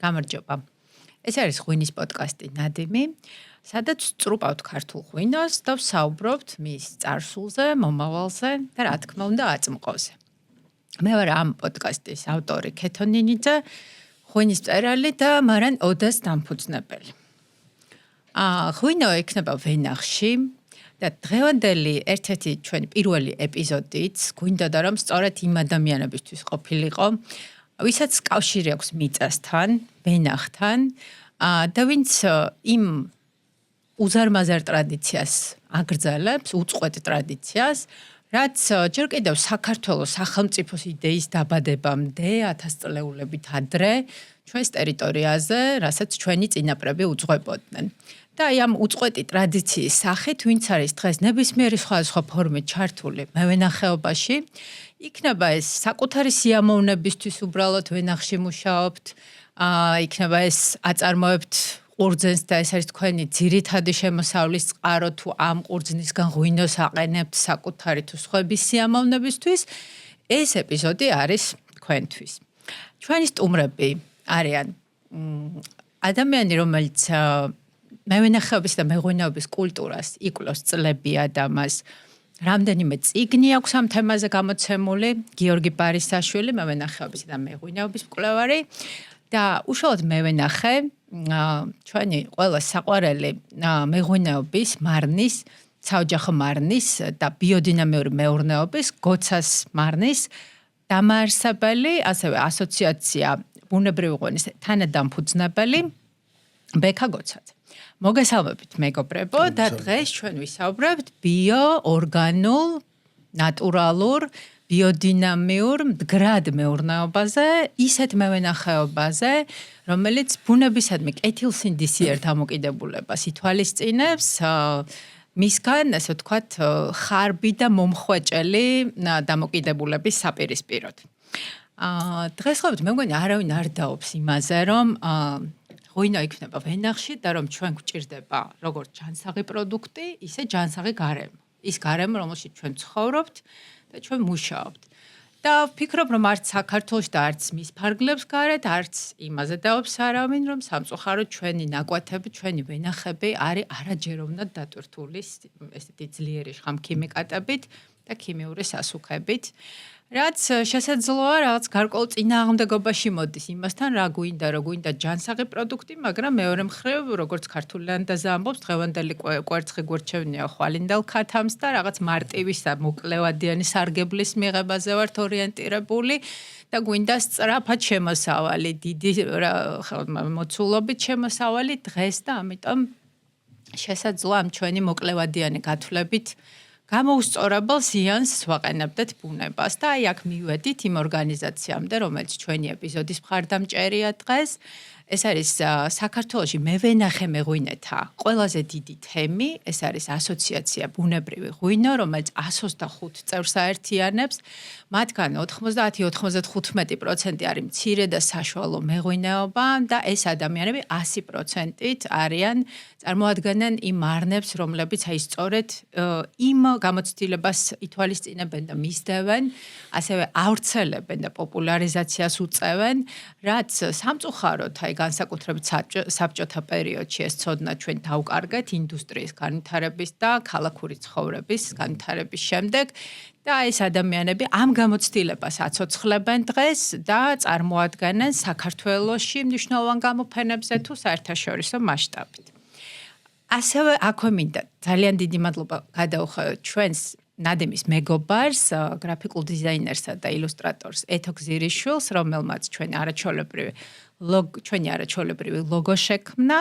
გამარჯობა. ეს არის ღვინის პოდკასტი ნადიმი, სადაც წრუპავთ ქართულ ღვინოს და ვსაუბრობთ მის წარსულზე, მომავალზე და რა თქმა უნდა აწმყოზე. მე ვარ ამ პოდკასტის ავტორი ქეთო ნინიძე, ღვინის მწერალი და მარან ოდას დამფუძნებელი. ღვინო იქნება ვენახში და დღევანდელი ერთ-ერთი ჩვენი პირველი ეპიზოდიც გვინდოდა რომ სწორედ იმ ადამიანებისთვის ყოფილიყო, ვისაც კავშირი აქვს მიწასთან, ვენახთან და ვინც იმ უზარმაზარ ტრადიციას აგრძელებს, უწყვეტ ტრადიციას, რაც ჯერ კიდევ საქართველოს სახელმწიფოს იდეის დაბადებამდე 1000 წლეულებით ადრე ჩვენს ტერიტორიაზე, რასაც ჩვენი წინაპრები უძღვებოდნენ. და აი ამ უწყვეტი ტრადიციის სახით, ვინც არის დღეს ნებისმიერი სხვადასხვა ფორმით ჩართული მევენახეობაში, იქნება ეს საკუთარი სიამოვნებისთვის უბრალოდ ვენახში მუშაობთ, იქნება ეს აწარმოებთ ყურძენს და ეს არის თქვენი ძირითადი შემოსავლის წყარო თუ ამ ყურძნისგან ღვინოს აყენებთ საკუთარი თუ სხვების სიამოვნებისთვის, ეს ეპიზოდი არის თქვენთვის. ჩვენი სტუმრები არიან ადამიანი, რომელიც მევენახეობის და მეღვინეობის კულტურას იკვლევს წლებია და მას რამდენიმე წიგნი აქვს ამ თემაზე გამოცემული, გიორგი ბარისაშვილი, მევენახეობის და მეღვინეობის მკვლევარი და უშუალოდ მევენახე ჩვენი ყველა საყვარელი მეღვინეობის, მარნის, საოჯახო მარნის და ბიოდინამიური მეურნეობის, გოცას მარნის დამაარსებელი, ასევე ასოციაცია ბუნებრივი ღვინის თანადამფუძნებელი ბექა გოცაძე. მოგესალმებით მეგობრებო და დღეს ჩვენ ვისაუბრებთ ბიო-ორგანულ, ნატურალურ, ბიოდინამიურ, მდგრად მეურნეობაზე, ისეთ მევენახეობაზე, რომელიც ბუნებისადმი კეთილსინდისიერ დამოკიდებულებას ითვალისწინებს, მისგან, ასე ვთქვათ, ხარბი და მომხვეჭელი დამოკიდებულების საპირისპიროდ. დღესდღეობით მე მგონი არავინ არ დაობს იმაზე, რომ ღვინო იქნება ვენახში და რომ ჩვენ გვჭირდება როგორც ჯანსაღი პროდუქტი, ისე ჯანსაღი გარემო. ის გარემო, რომელშიც ჩვენ ცხოვრობთ და ჩვენ მუშაობთ. და ვფიქრობ, რომ არც საქართველოში და არც მის ფარგლებს გარეთ, არც იმაზე დაობს არავინ, რომ სამწუხაროდ ჩვენი ნაკვეთები, ჩვენი ვენახები არის არაჯეროვნად დატვირთული ესეთი ძლიერი შხამქიმიკატებით და ქიმიური სასუქებით. რაც შესაძლოა რაღაც გარკვეულ წინააღმდეგობაში მოდის იმასთან, რა გვინდა ჯანსაღი პროდუქტი, მაგრამ მეორე მხრივ, როგორც ქართული ლანდაზა ამბობს, დღევანდელი კვერცხი გვერდჩევნია ხვალინდელ ქათამს და რაღაც მარტივის და მოკლევადიანი სარგებლის მიღებაზე ვართ ორიენტირებული და გვინდა სწრაფად შემოსავალი, დიდი მოცულობით შემოსავალი დღეს და ამიტომ შესაძლოა ამ ჩვენი მოკლევადიანი გათვლებით გამოუსწორებელ ზიანს ვაყენებდეთ ბუნებას და აი აქ მივედით იმ ორგანიზაციამდე, რომელიც ჩვენი ეპიზოდის მხარდამჭერია დღეს. ეს არის საქართველოში მევენახე მეღვინეთა ყველაზე დიდი თემი, ეს არის ასოციაცია ბუნებრივი ღვინო, რომელიც 125 წევრს აერთიანებს. მათგან 90-95% არის მცირე და საშუალო მეღვინეობა და ეს ადამიანები 100%-ით წარმოადგენენ იმ მარნებს, რომლებიც აი სწორედ იმ გამოცდილებას ითვალისწინებენ და მისდევენ, ასევე ავრცელებენ და პოპულარიზაციას უწევენ, რაც სამწუხაროდ აი განსაკუთრებით საბჭოთა პერიოდში ეს ცოდნა ჩვენ დავკარგეთ ინდუსტრიის განვითარების და ქალაქური ცხოვრების განვითარების შემდეგ და ეს ადამიანები ამ გამოცდილებას აცოცხლებენ დღეს და წარმოადგენენ საქართველოში მნიშვნელოვან გამოფენებზე თუ საერთაშორისო მასშტაბით. ასევე აქვე მინდა ძალიან დიდი მადლობა გადაუხო ჩვენს ნადიმის მეგობარს, გრაფიკულ დიზაინერსა და ილუსტრატორს ეთო გზირიშვილს, რომელმაც ჩვენი არაჩვეულებრივი ლოგო შექმნა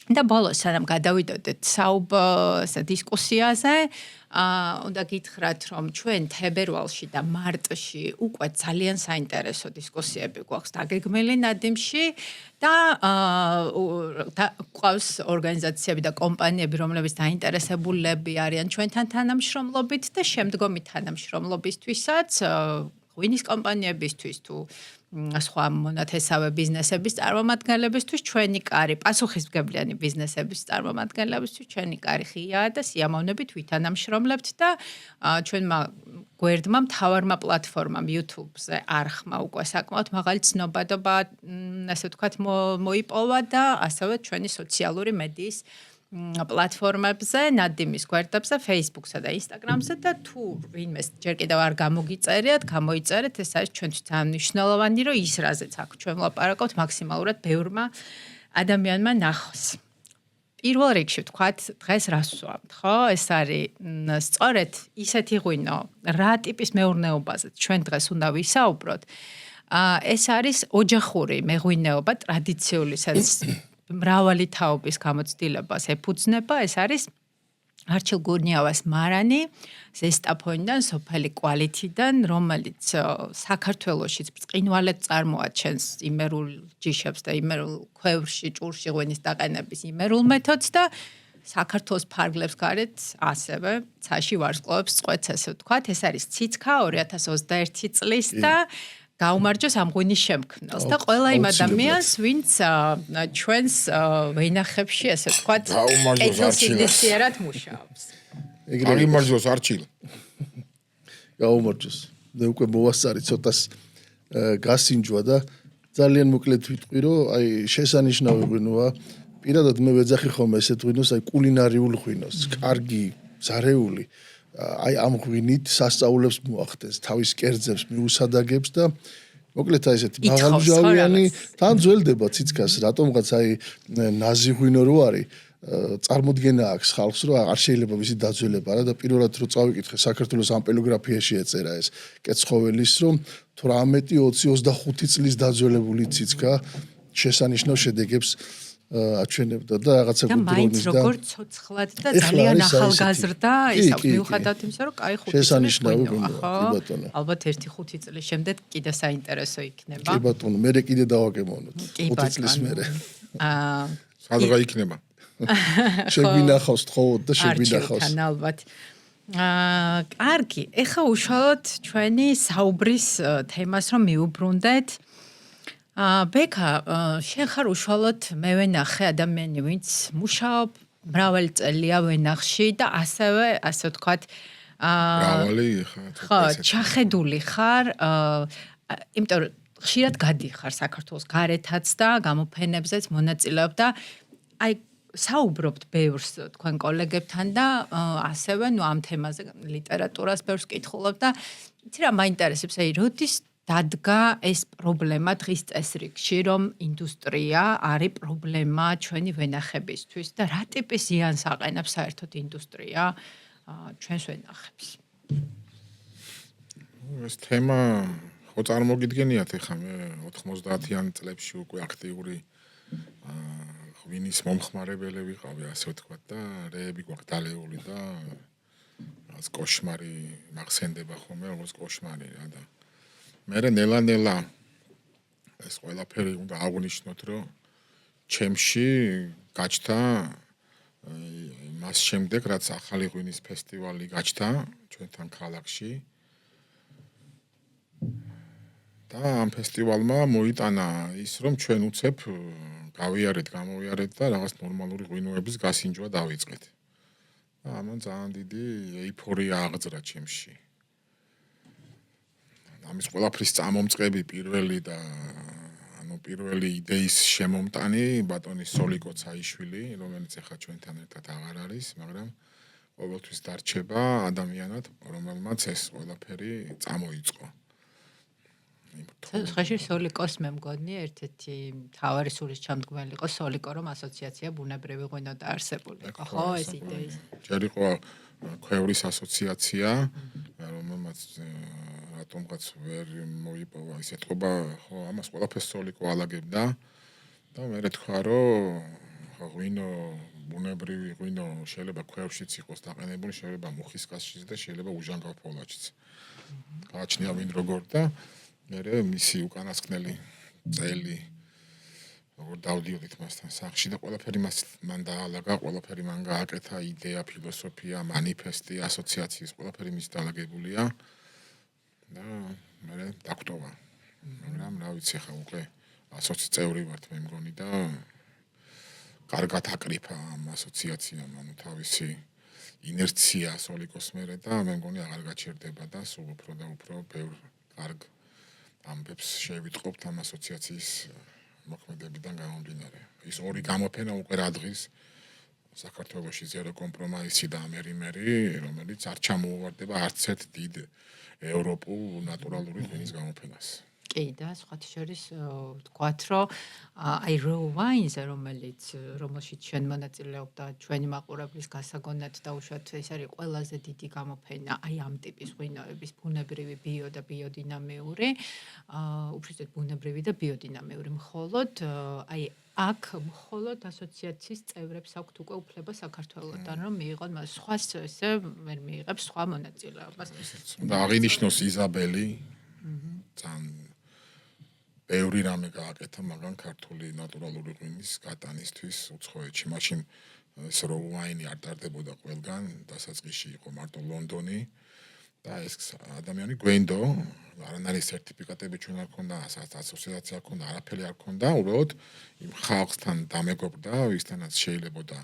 და ბოლოს სანამ გადავიდოდეთ დისკუსიაზე, უნდა გითხრათ, რომ ჩვენ თებერვალში და მარტში უკვე ძალიან საინტერესო დისკუსიები გვაქვს დაგეგმილი ნადიმში და ყავს ორგანიზაციები და კომპანიები, რომლებიც დაინტერესებულები არიან ჩვენთან თანამშრომლობით და შემდგომი თანამშრომლობისთვისაც ღვინის კომპანიებისთვის თუ სხვა მონათესავე ბიზნესების წარმომადგენლებისთვის ჩვენი კარი პასუხისმგებლიანი ბიზნესების წარმომადგენლებისთვის ჩვენი კარი ღიაა და სიამოვნებით ვითანამშრომლებთ და ჩვენმა გვერდმა მთავარმა პლატფორმამ YouTube-ზე არხმა უკვე საკმაოდ მაღალი ცნობადობა ასე ვთქვათ მოიპოვა და ასევე ჩვენი სოციალური მედიის პლატფორმებზე, ნადიმის გვერდებზე, Facebook-სა და Instagram-ზე და თუ ვინმე ჯერ კიდევ არ გამოგიწერიათ, გამოიწერეთ, ეს არის ჩვენთვის ძალიან მნიშვნელოვანი, რომ ის რაზეც აქ ჩვენ ვლაპარაკობთ, მაქსიმალურად ბევრმა ადამიანმა ნახოს. პირველ რიგში ვთქვათ, დღეს რას ვსვამთ, ხო? ეს არის სწორედ ისეთი ღვინო, რა ტიპის მეურნეობაზე ჩვენ დღეს უნდა ვისაუბროთ. ეს არის ოჯახური მეღვინეობა, ტრადიციული მრავალი თაობის გამოცდილებას ეფუძნება, ეს არის არჩილ გურნიავას მარანი ზესტაფონიდან, სოფელი კვალითიდან, რომელიც საქართველოშიც ბრწყინვალედ წარმოაჩენს იმერულ ჯიშებს და იმერულ ქვევრში, ჭურში ღვინის დაყენების იმერულ მეთოდს და საქართველოს ფარგლებს გარეთ ასევე ცაში ვარსკვლავებს წყვეტს, ასე ვთქვათ. ეს არის ციცქა 2021 წლის და გაუმარჯოს ამ ღვინის შემქმნელს და ყველა იმ ადამიანს, ვინც ჩვენს ვენახებში, ასე ვთქვათ, ეთილსინდისიერად მუშაობს. გაუმარჯოს არჩილ. გაუმარჯოს. მე უკვე მოვასწარი ცოტას გასინჯვა და ძალიან მოკლედ ვიტყვი, რომ აი შესანიშნავი ღვინოა. პირადად მე ვეძახი ხოლმე ესეთ ღვინოს, აი კულინარიულ ღვინოს, კარგი, ზარეული. აი ამ ღვინით სასწაულებს მოახდენს, თავის კერძებს მიუსადაგებს და მოკლედ აი ესეთი მაღალმჟავიანი თან ძველდება ციცქას, რატომღაც აი ნაზი ღვინო რო არის, წარმოდგენა აქვს ხალხს, რომ არ შეიძლება მისი დაძველება რა და პირველად რო წავიკითხე საქართველოს ამპელოგრაფიაში ეწერა ეს კეცხოველის, რომ 18, 20, 25 წლის დაძველებული ციცქა შესანიშნავ შედეგებს აჩვენებდა და რაღაცა და მაინც გუდრონის როგორ ცოცხლად და ძალიან ახალგაზრდა ისა მიუხედავად იმისა რომ კაი 5 წლის ღვინოა ხო ალბათ 1-5 წლის შემდეგ კიდე საინტერესო იქნება კი ბატონო მე კიდე დავაგემოვნოთ 5 წლის მერე სადღა იქნება შეგვინახავს თხოვოთ და შეგვინახავს თან ალბათ კარგი ეხა უშუალოდ ჩვენი საუბრის თემას რომ მიუბრუნდეთ ბექა, შენ ხარ უშუალოდ მე ვენახე ადამიანი, ვინც მუშაობ მრავალი წელია ვენახში და ასევე, ასე ვთქვათ, მრავალი ხო, ჩახედული ხარ, იმიტომ რომ ხშირად გადიხარ საქართველოს გარეთაც და გამოფენებზეც მონაწილეობ და აი საუბრობთ ბევრს თქვენ კოლეგებთან და ასევე ნუ ამ თემაზე ლიტერატურას ბევრს კითხულობ და იცი რა მაინტერესებს, აი როდის დადგა ეს პრობლემა დღის წესრიგში, რომ ინდუსტრია არის პრობლემა ჩვენი ვენახებისთვის და რა ტიპის ზიანს აყენებს საერთოდ ინდუსტრია ჩვენს ვენახებს? ეს თემა ხო წარმოგიდგენიათ ეხლა მე 90-იან წლებში უკვე აქტიური ღვინის მომხმარებელი ვიყავი, ასე ვთქვათ და რეები გვაქვს დალეული და რაღაც კოშმარი მახსენდება ხოლმე, როგორც კოშმარი რა და მე ნელა ეს ყველაფერი უნდა აღვნიშნოთ, რომ ჩემში გაჩნდა მას შემდეგ, რაც ახალი ღვინის ფესტივალი გაჩნდა ჩვენთან ქალაქში და ამ ფესტივალმა მოიტანა ის, რომ ჩვენ უცებ გამოვიარეთ და რაღაც ნორმალური ღვინოების გასინჯვა დავიწყეთ. და ამან ძალიან დიდი ეიფორია აღძრა ჩემში. ამის ყველაფრის წამომწყები პირველი იდეის შემომტანი ბატონი სოლიკო ცაიშვილი, რომელიც ახლა ჩვენთან ერთად აღარ არის, მაგრამ ყოველთვის დარჩება ადამიანად, რომელმაც ეს ყველაფერი წამოიწყო. ხეში სოლიკოს მე მგონი ერთ-ერთი მთავარი სულისჩამდგმელი იყო სოლიკო რომ ასოციაცია ბუნებრივი ღვინო დაარსებული იყო, ხო ეს იდეის. ჯერ იყო ქვევრის ასოციაცია, რომელმაც რატომღაც ვერ მოიპოვა ის ეთყობა, ხო, ამას ყველაფერს სოლიკო ალაგებდა და მე თქვა, რომ ღვინო, ბუნებრივი ღვინო შეიძლება ქვევშიც იყოს დაყენებული, შეიძლება მუხის კაშშიც და შეიძლება უჟანგავ ფოლადშიც. გააჩნია ვინ როგორ და მე მისი უკანასკნელი წელი როგორ დავდიოდით მასთან სახში და ყველაფერი მან დაალაგა, ყველაფერი მან გააკეთა იდეა, ფილოსოფია, მანიფესტი, ასოციაციის, ყველაფერი მის დაალაგებულია. და მე დაგვტოვა. მაგრამ რა ვიცი ხა უკვე ასოცი წევრი ვართ მე მგონი და კარგად აკრიფა ამ ასოციაციამ ანუ თავისი ინერცია სოლიკოს მერე და მე მგონი აღარ გაჩერდება და სულ უფრო და უფრო ბევრ კარგ ამბებს შევიტყობთ ამ ასოციაციის მოქმედებიდან გამომდინარე. ის ორი გამოფენა უკვე რა დღის საქართველოში ზერო კომპრომისი და ამერიმერი, რომელიც არ ჩამოუვარდება არც ერთ დიდ ევროპულ ნატურალური ღვინის გამოფენას. კი და სხვათა შორის ვთქვათ, რომ აი raw wines-ზე რომელშიც ჩვენ მონაწილეობდა ჩვენი მაყურებლის გასაგონად დაუშვათ ეს არის ყველაზე დიდი გამოფენა აი ამ ტიპის ღვინოების ბუნებრივი ბიო და ბიოდინამიური, უბრალოდ ბუნებრივი და ბიოდინამიური მხოლოდ აი აქ მხოლოდ ასოციაციის წევრებს აქვთ უკვე უფლება საქართველოსთან რომ მიიღონ მას სხვა ესე ვერ მიიღებს სხვა მონაწილეობას. და აღინიშნოს იზაბელი ძალიან ბევრი რამე გააკეთა მაგან ქართული ნატურალური ღვინის გატანისთვის უცხოეთში. მაშინ ეს raw wine არ ტარდებოდა ყველგან, დასაწყისში იყო მარტო ლონდონი და ეს ადამიანი გვენდო, არანაირი სერტიფიკატები ჩვენ არ ქონდა, ასოციაცია არ ქონდა, არაფერი არ ქონდა, უბრალოდ იმ ხალხთან დამეგობრდა, ვისთანაც შეიძლებოდა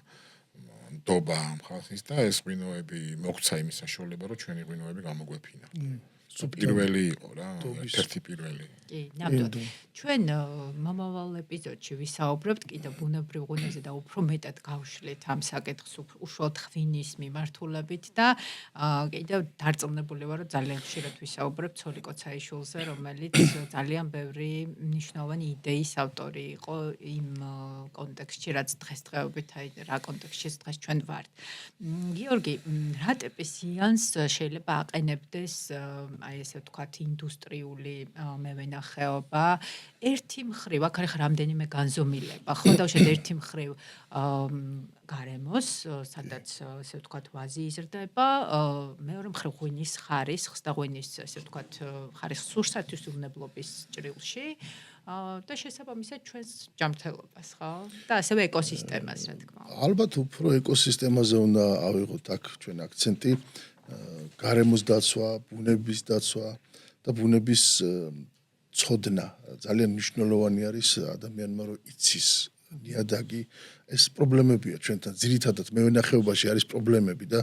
ნდობა ამ ხალხის და ეს ღვინოები მოგცა იმის საშუალება, რომ ჩვენი ღვინოები გამოგვეფინა. პირველი იყო რა, ერთ-ერთი პირველი. კი, ნამდვილად. ჩვენ მომავალ ეპიზოდში ვისაუბრებთ კიდევ ბუნებრივ ღვინოზე და უფრო მეტად გავშლით ამ საკითხს უშუალოდ ღვინის მიმართულებით და კიდევ დარწმუნებული ვარ, რომ ძალიან ხშირად ვისაუბრებთ ცოლიკო ცაიშვილზე, რომელიც ძალიან ბევრი მნიშვნელოვანი იდეის ავტორი იყო იმ კონტექსტში, რაც დღესდღეობით აი რა კონტექსტში დღეს ჩვენ ვართ. გიორგი, რა ტიპის იანს შეიძლება აყენებდეს აი ესე ვთქვათ ინდუსტრიული მევენახეობა ერთი მხრივ აქ არის რამდენიმე განზომილება ხო დავშედ ერთი მხრივ გარემოს სადაც ესე ვთქვათ ვაზი იზრდება მეორე მხრივ ღვინის ხარისხს და ღვინის ესე ვთქვათ ხარისხს სურსათვისუბნებლობის ჭრილში და შესაბამისად ჩვენს ჯანმრთელობას ხო და ასევე ეკოსისტემას რა თქმა უნდა ალბათ უფრო ეკოსისტემაზე უნდა ავიღოთ აქ ჩვენ აქცენტი გარემოს დაცვა, ბუნების დაცვა და ბუნების ცოდნა ძალიან მნიშვნელოვანი არის ადამიანმა რომ იცის ნიადაგი ეს პრობლემებია ჩვენთან ძირითადად მევენახეობაში არის პრობლემები და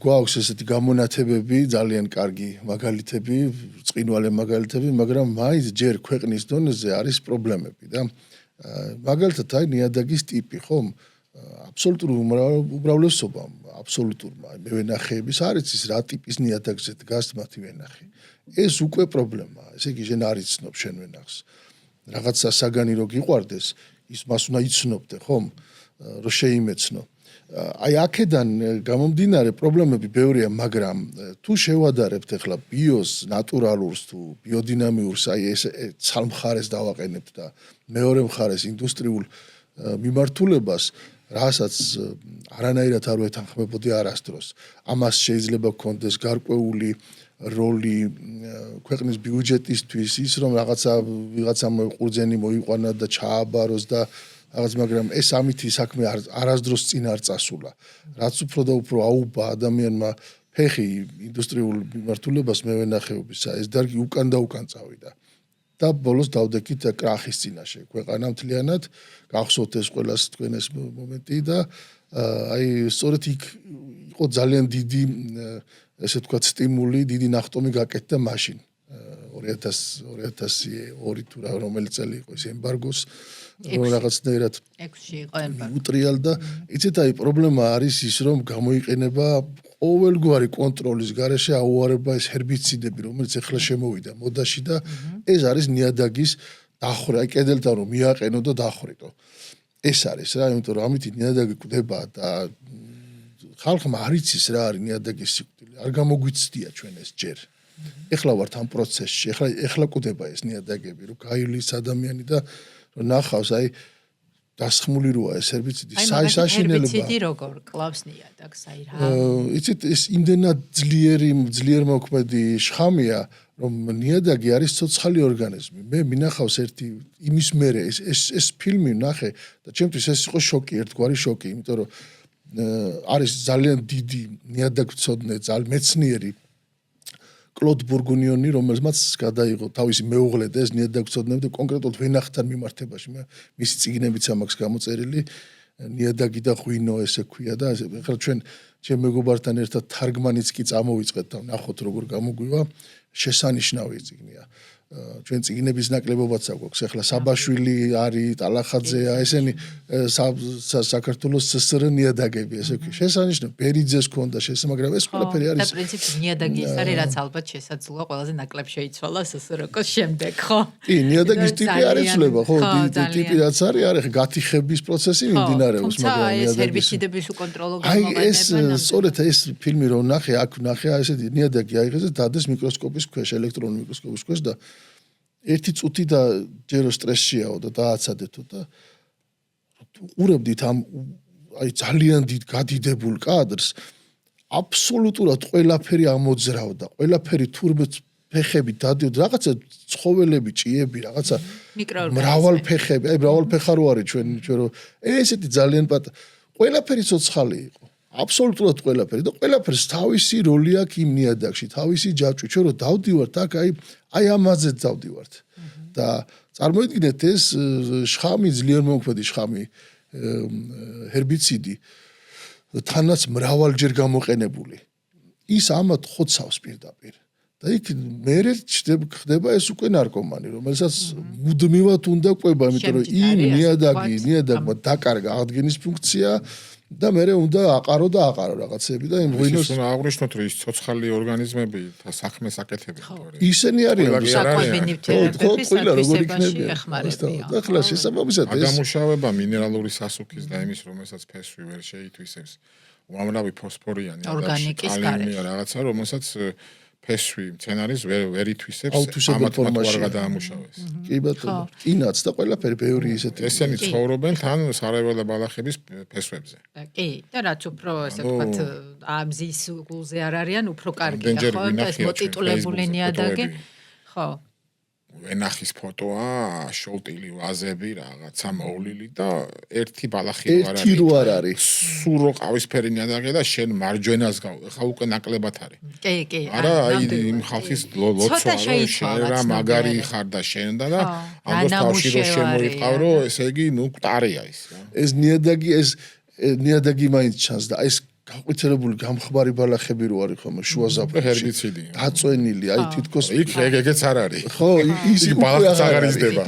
გვაქვს ესეთი გამონათებები ძალიან კარგი მაგალითები წინვალე მაგალითები მაგრამ მაინც ჯერ ქვეყნის დონეზე არის პრობლემები და მაგალითად აი ნიადაგის ტიპი ხომ აბსოლუტურ უმრავლესობამ აბსოლუტურმა მევენახეების არ იცის რა ტიპის ნიადაგზე დგას მათი ვენახი ეს უკვე პრობლემაა ესე იგი შენ არ იცნობ შენ ვენახს რაღაცა საგანი რო გიყვარდეს ის მას უნდა იცნობდე ხომ რომ შეიმეცნო აი აქედან გამომდინარე პრობლემები ბევრია მაგრამ თუ შევადარებთ ახლა ბიოს ნატურალურს თუ ბიოდინამიურს აი ეს ცალმხარეს დავაყენებთ და მეორე მხარეს ინდუსტრიულ მიმართულებას რასაც არანაირად არ ვეთანხმებოდი არასდროს ამას შეიძლება გქონდეს გარკვეული როლი ქვეყნის ბიუჯეტისთვის ის რომ ვიღაცამ ყურძენი მოიყვანა და ჩააბაროს და რაღაც მაგრამ ეს ამითი საქმე არასდროს წინ არ წასულა რაც უფრო და უფრო აუბა ადამიანმა ფეხი ინდუსტრიულ მიმართულებას მევენახეობისა ეს დარგი უკან და უკან წავიდა და ბოლოს დავდექით კრახის წინაშე ქვეყანა მთლიანად გახსოვთ ეს ყველას თქვენ ეს მომენტი და აი სწორედ იქ იყო ძალიან დიდი ესე ვთქვათ სტიმული დიდი ნახტომი გაკეთდა მაშინ 2002 თუ რომელი წელი იყო ეს ემბარგოს რაღაცნაირად 6-ში იყო ემბარგო უტრიალ და იცით აი პრობლემა არის ის რომ გამოიყენება ყოველგვარი კონტროლის გარეშე აუარება ეს ჰერბიციდები რომელიც ახლა შემოვიდა მოდაში და ეს არის ნიადაგის დახრა აი კედელთან რომ მიაყენო და დახრიტო ეს არის რა იმიტომ რომ ამით ნიადაგი კვდება და ხალხმა არ იცის რა არის ნიადაგის სიკვდილი არ გამოგვიცდია ჩვენ ეს ჯერ ეხლა ვართ ამ პროცესში ეხლა კვდება ეს ნიადაგები რომ გაივლის ადამიანი და რომ ნახავს აი დასხმული როა ეს ჰერბიციდი საშინელება ჰერბიციდი როგორ კლავს ნიადაგს აი რა იცით ეს იმდენად ძლიერ მოქმედი შხამია რომ ნიადაგი არის ცოცხალი ორგანიზმი მე მინახავს ერთი იმის მერე ეს ფილმი ნახე და ჩემთვის ეს იყო შოკი ერთგვარი შოკი იმიტომ რომ არის ძალიან დიდი ნიადაგმცოდნე ძალიან მეცნიერი კლოდ ბურგუნიონი, რომელმაც გადაიღო თავისი მეუღლე და ეს ნიადაგწოდნები და კონკრეტულად ვენახთან მიმართებაში მისი წიგნებიც ამაქვს გამოწერილი ნიადაგი და ღვინო ესე ქვია და ახლა ჩვენ მეგობართან ერთად თარგმანიც კი წამოვიწყეთ და ნახოთ როგორ გამოგვივა შესანიშნავი წიგნია ჩვენ წიგნების ნაკლებობაც აქვს ახლა საბაშვილი არის ტალახაძეა ესენი საქართველოს СССР ნიადაგები ესე ქვია შესანიშნავი ბერიძეს ქონდა მაგრამ ეს ყველაფერი არის და პრინციპი ნიადაგი ის არის რაც ალბათ შესაძლოა ყველაზე ნაკლებ შეიცვალა СССР-ს შემდეგ ხო კი ნიადაგის ტიპი არ იცვლება ხო ტიპი რაც არის გათიხების პროცესი მიმდინარეობს მაგრამ ნიადაგის ჰერბიციდების უკონტროლო გამოყენება ეს სწორედ ეს ფილმი რომ ნახე აქ ნახე ესეთი ნიადაგი აიღეს და დადეს მიკროსკოპის ქვეშ ელექტრონული მიკროსკოპის ქვეშ და ერთი წუთი და ჯერო სტრესშიაო და დააცადეთო და უყურებდით ამ აი ძალიან დიდ გადიდებულ კადრს აბსოლუტურად ყველაფერი ამოძრავდა ყველაფერი თურმე ფეხები დადიოდა რაღაცა ცხოველები ჭიები რაღაცა მრავალ ფეხები აი მრავალ ფეხა რო არის ჩვენ რომ ესეთი ძალიან ყველაფერი ცოცხალი იყო აბსოლუტურად ყველაფერი და ყველაფერს თავისი როლი აქვს იმ ნიადაგში თავისი ჯაჭვი ჩვენ რომ დავდივართ აქ აი ამაზე დავდივართ და წარმოიდგინეთ ეს შხამი ძლიერ მომქმედი შხამი ჰერბიციდი თანაც მრავალჯერ გამოყენებული ის ამათ ხოცავს პირდაპირ და იქ მერე ხდება ეს უკვე ნარკომანი რომელსაც მუდმივად უნდა ყვება იმიტომ რომ იმ ნიადაგმა დაკარგა აღდგენის ფუნქცია და მერე უნდა აყარო და აყარო რაღაცები და იმ ღვინოს უნდა აღნიშნოთ რომ ის ცოცხალი ორგანიზმები და საქმეს აკეთებენ თორე ისენი არიან საკვები ნივთიერებების აკეთებაში ეხმარებიან და ახლა შესაბამისად ეს გადამუშავება მინერალური სასუქის და იმის რომელსაც ფესვი ვერ შეითვისებს უამრავი ფოსფორიანი ორგანიკის გარეშე რაღაცა რომელსაც ფესვი მცენარის ვერ ითვისებს ამათ არ გადაამუშავეს. კი ბატონო, კინაც და ყველაფერი ბევრი ისეთი. ესენი ცხოვრობენ თან სარაევო ბალახების ფესვებზე. კი, და რაც უფრო ესე ვთქვათ, ამზის გულზე არ არიან, უფრო კარგია, ხო, ეს მოტიტულებული ნიადაგი. ხო. ვენახის ფოტოა, შოლტილი ვაზები, რაღაცა მოვლილი და ერთი ბალახი რო არ არის. სულ რო ყავისფერი ნიადაგი და შენ მარჯვენას ხა უკვე ნაკლებად არის. კი. არა, აი იმ ხალხის ლოცვა შენ რა მაგარი ხარ და შენ და ამ დროს თავში რო შემოიყავ რო ესე იგი ნუ კვტარია ის რა. ეს ნიადაგი მაინც ჩანს და ეს გაყვითელებული გამხბარი ბალახები რო არის ხომ შუა ზაფხულში ჰერბიციდი დაწვენილი აი თითქოს იქ ეგეც არ არის ხო ის ბალახიც აღარ იზრდება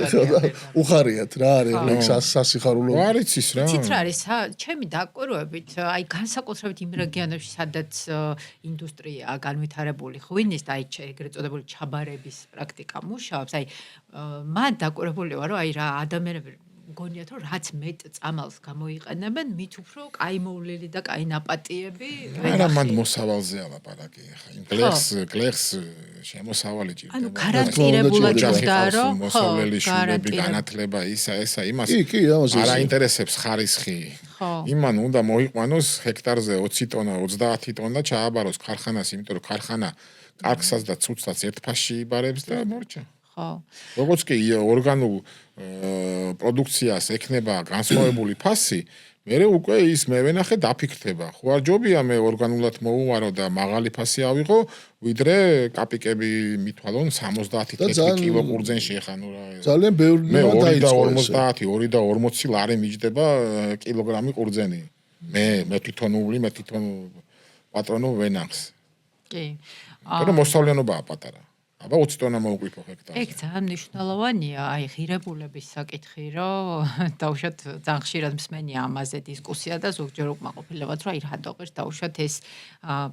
უხარიათ რა არის ეგ სასიხარულო არ იცის რა ცით რა არის ჩემი დაკვირვებით აი განსაკუთრებით იმ რეგიონებში სადაც ინდუსტრიაა განვითარებული ღვინის და აი ეგრეთ წოდებული ჩაბარების პრაქტიკა მუშაობს აი მან დაკვირვებული ვარ რომ აი რა ადამიანები გონიათ რომ რაც მეტ წამალს გამოიყენებენ მით უფრო კაი მოვლილი და კაი ნაპატიები არა მან მოსავალზე ალაპარაკი ხა იმ კლერს შემოსავალი ჭირდება ანუ გარანტირებულად უნდა რომ მოსავლელი შვილები განათლება ისა იმას არ აინტერესებს ხარისხი იმან უნდა მოიყვანოს ჰექტარზე 20 ტონა 30 ტონა ჩააბაროს ქარხანას იმიტომ რომ ქარხანა კარგსაც და ცუცსაც ერთფასში იბარებს და მორჩა ხო როგორც კი ორგანულ პროდუქციას ექნება განსხვავებული ფასი მერე უკვე ის მე ვენახე დაფიქრდება ხო არ ჯობია მე ორგანულად მოუვარო და მაღალი ფასი ავიღო ვიდრე კაპიკები მithვალონ 70 კილო ყურძენში ხა ნუ რა ძალიან ბევრი დაიწყო 2 და 40 ლარი მიჯდება კილოგრამი ყურძენი მე თვითონ პატრონო ვენახს კი მაგრამ მოსავლიანობაა პატარა აბა 20 ტონა მოუყვიფო ჰექტარზე. ეგ ძალიან მნიშვნელოვანია, აი ღირებულების საკითხი, რომ დაუშვათ ძალიან ხშირად მსმენია ამაზე დისკუსია და ზოგჯერ უკმაყოფილებად, რომ აი რატო ღირს დაუშვათ ეს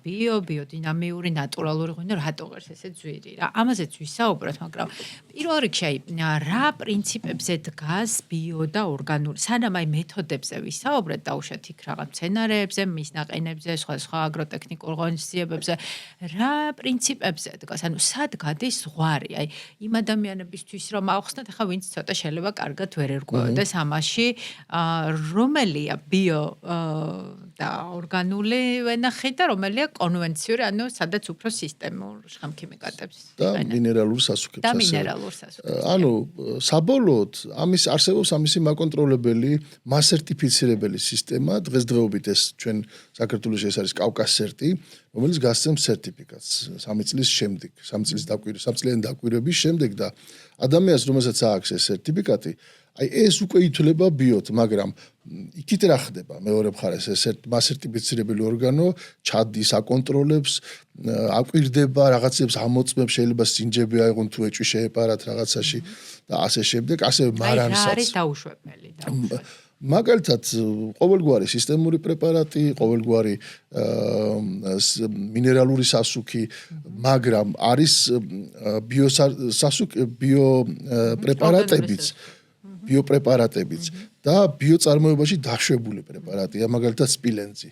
ბიოდინამიური ნატურალური ღვინო რატო ღირს ესე ძვირი რა. ამაზეც ვისაუბროთ, მაგრამ პირველ რიგში აი რა პრინციპებზე დგას ბიო და ორგანული, სანამ აი მეთოდებზე ვისაუბრეთ, დაუშვათ იქ რაღაც მცენარეებზე, მის ნაყენებზე, სხვა აგროტექნიკურ ღონისძიებებზე, რა პრინციპებზე დგას, ანუ სად გადის ზღვარი. აი, იმ ადამიანებისთვის რომ ავხსნათ, ახლა ვინც ცოტა შეიძლება კარგად ვერ ერკვევდეს ამაში, რომელია ბიო და ორგანული ვენახი და რომელია კონვენციური, ანუ სადაც უფრო სისტემურ შხამქიმიკატებს და მინერალურ სასუქებს. და მინერალურ სასუქებს. ანუ საბოლოოდ ამის არსებობს ამისი მაკონტროლებელი, მასერტიფიცირებელი სისტემა, დღესდღეობით ეს ჩვენ საქართველოში ეს არის კავკასერტი, რომელიც გასცემს სერტიფიკატს 3 წლის შემდეგ, 3 წლიანი დაკვირვების შემდეგ და ადამიანს, რომელსაც აქვს ეს სერტიფიკატი, აი ეს უკვე ითვლება ბიოთ, მაგრამ იქით რა ხდება მეორე მხარეს ეს მასერტიფიცირებელი ორგანო ჩადის, აკონტროლებს, აკვირდება, რაღაცებს ამოწმებს, შეიძლება სინჯები აიღონ თუ ეჭვი შეეპარათ რაღაცაში და ასე შემდეგ, ასე მარანსაც. აი, რა არის დაუშვებელი? მაგალითად, ყოველგვარი სისტემური პრეპარატი, ყოველგვარი მინერალური სასუქი, მაგრამ არის ბიოპრეპარატებიც, ბიოპრეპარატებიც და ბიოწარმოებაში დაშვებული პრეპარატია, მაგალითად სპილენძი.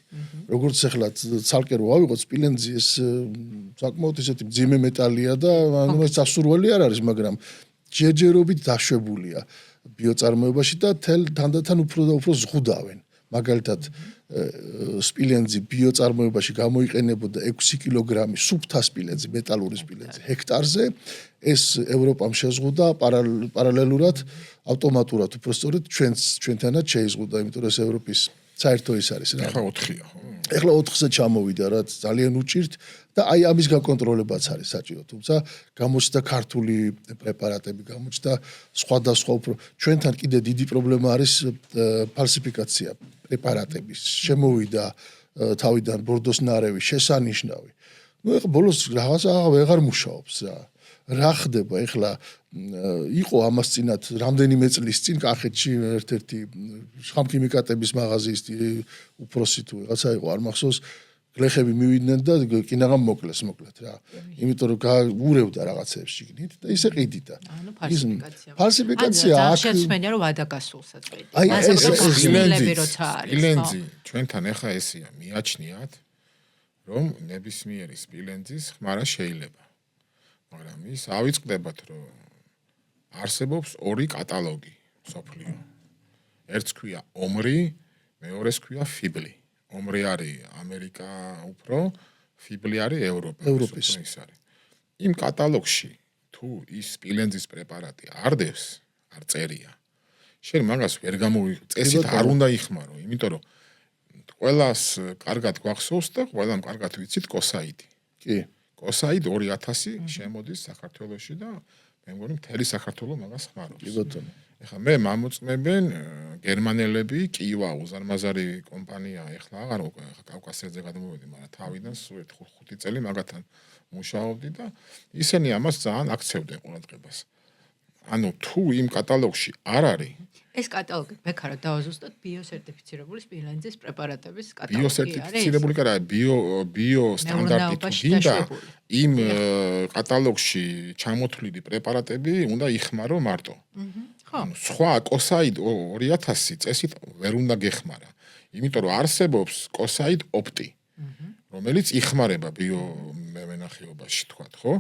როგორც ახლა ცალკე რო ავიღოთ სპილენძი, ეს საკმაოდ ისეთი მძიმე მეტალია და ამას სასურველი არ არის, მაგრამ ჯერჯერობით დაშვებულია ბიოწარმოებაში და თანდათან უფრო და უფრო ზღუდავენ. მაგალითად, სპილენძი ბიოწარმოებაში გამოიყენებოდა 6 კილოგრამი სუფთა სპილენძი, მეტალური სპილენძი ჰექტარზე. ეს ევროპამ შეზღუდა პარალელურად ავტომატურად უბრალოდ ჩვენთანაც შეიზღუდა, იმიტომ რომ ეს ევროპის საერთო ის არის რა. ახლა 4-ია, ხო? ეხლა 4-ზე ჩამოვიდა, რაც ძალიან უჭირთ და აი ამის გაკონტროლებაც არის საჭირო. თუმცა გამოჩნდა ქართული პრეპარატები, გამოჩნდა სხვადასხვა უფრო ჩვენთან კიდე დიდი პრობლემა არის ფალსიფიკაცია პრეპარატების. შემოვიდა თავიდან ბორდოს ნარევი, შესანიშნავი. ნუ ეხლა ბოლოს რაღაცა აღარ მუშაობს რა. რა ხდება ეხლა იყო ამას წინათ რამდენიმე წლის წინ კახეთში ერთ-ერთი შხამქიმიკატების მაღაზიის უფროსი თუ რაღაცა იყო არ მახსოვს გლეხები მივიდნენ და კინაღამ მოკლეს რა. იმიტომ რომ ურევდა რაღაცებს შიგნით და ისე ყიდიდა. ანუ ფალსიფიკაცია. ფალსიფიკაცია აქ შეცმენია რომ ვადაგასულსაც ყიდი. აი ეს სპილენძი ჩვენთან ეხა ესეა, მიაჩნიათ რომ ნებისმიერი სპილენძის ხმარა შეიძლება. მაგრამ ის ავიწყდებათ რომ არსებობს 2 კატალოგი სოფლიო. ერთს ქვია ომრი, მეორეს ქვია ფიბლი. ომრი არის ამერიკა უფრო, ფიბლი არის ევროპის. ის არის. იმ კატალოგში თუ ის სპილენძის პრეპარატი არ დევს, არ წერია. შენ მაგას ვერ წესით არ უნდა იხმარო, იმიტომ რომ ყველას კარგად გვახსოვს და ყველამ კარგად ვიცით კოსაიდი. კი. კოსაიდ 2000 შემოდის საქართველოში და მე მგონი მთელი საქართველო მაგას ხმარობს. კი ბატონო. ეხლა მე მამოწმებენ გერმანელები, კივა უზარმაზარი კომპანია, ეხლა აღარ კავკასიაზე გადმოვედი, მაგრამ თავიდან სულ 5 წელი მაგათთან მუშაობდი და ისინი ამას ძალიან აქცევდნენ ყურადღებას. ანუ თუ იმ კატალოგში არ არის ეს კატალოგი ბექარა დავაზუსტოთ ბიოსერტიფიცირებული სპილენძის პრეპარატების კატალოგი არის. ბიოსერტიფიცირებული კი არა, ბიო სტანდარტი თუ გინდა იმ კატალოგში ჩამოთვლილი პრეპარატები უნდა იხმარო მარტო. ხო. სხვა კოსაიდ 2000 წესით ვერ უნდა გეხმარა. იმიტომ რომ არსებობს კოსაიდ ოპტი, რომელიც იხმარება ბიომენახეობაში თქვათ, ხო?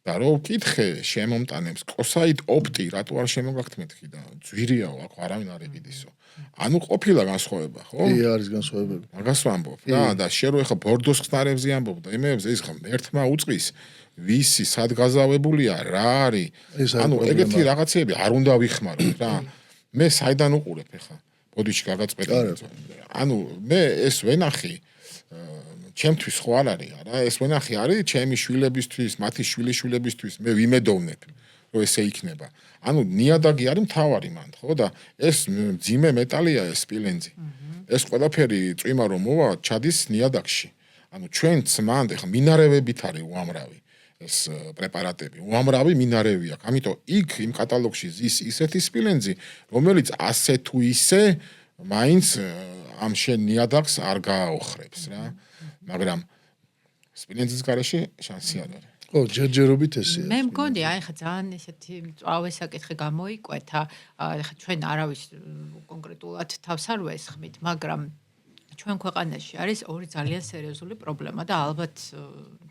და რო ვკითხე შემომტანებს კოსაიდ ოპტი რატო არ შემოგაგთმეთქი და ძვირიაო აქ არავინ არ იყიდისო. ანუ ყოფილა განსხვავება, ხო? კი, არის განსხვავება. მაგას ვამბობ. და შენ რო ეხა ბორდოს ხსნარებზე ამბობ და იმეებზე ის ერთმა უწყის ვისი სად გაზავებულია, რა არის. ანუ ეგეთი რაღაცები არ უნდა ვიხმაროთ რა. მე საიდან უყურებ ეხა? ბოდიში გაგაწყვეტე. ანუ მე ეს ვენახი ჩემთვის ხო არ არის არა ეს ვენახი არის ჩემი შვილებისთვის, მათი შვილიშვილებისთვის მე ვიმედოვნებ რომ ესე იქნება. ანუ ნიადაგი არის მთავარი მანდ, ხო და ეს ძიმე მეტალია ეს სპილენძი. ეს ყველაფერი წვიმა რომ მოვა ჩადის ნიადაგში. ანუ ჩვენც მანდ ხა მინარევებით არის უამრავი ეს პრეპარატები. უამრავი მინარევი აქვს. ამიტომ იქ იმ კატალოგში ზის ისეთი სპილენძი, რომელიც ასე თუ ისე მაინც ამ შენ ნიადაგს არ გააოხრებს რა. მაგრამ სპილენძის გარეშე შანსი არ არის. ხო, ჯერჯერობით ესეა. მე მგონი, აი ხა ძალიან ესეთი მწვავე საკითხი გამოიკვეთა. ხა ჩვენ არავის კონკრეტულად თავს არ ვესხმით, მაგრამ ჩვენ ქვეყანაში არის ორი ძალიან სერიოზული პრობლემა და ალბათ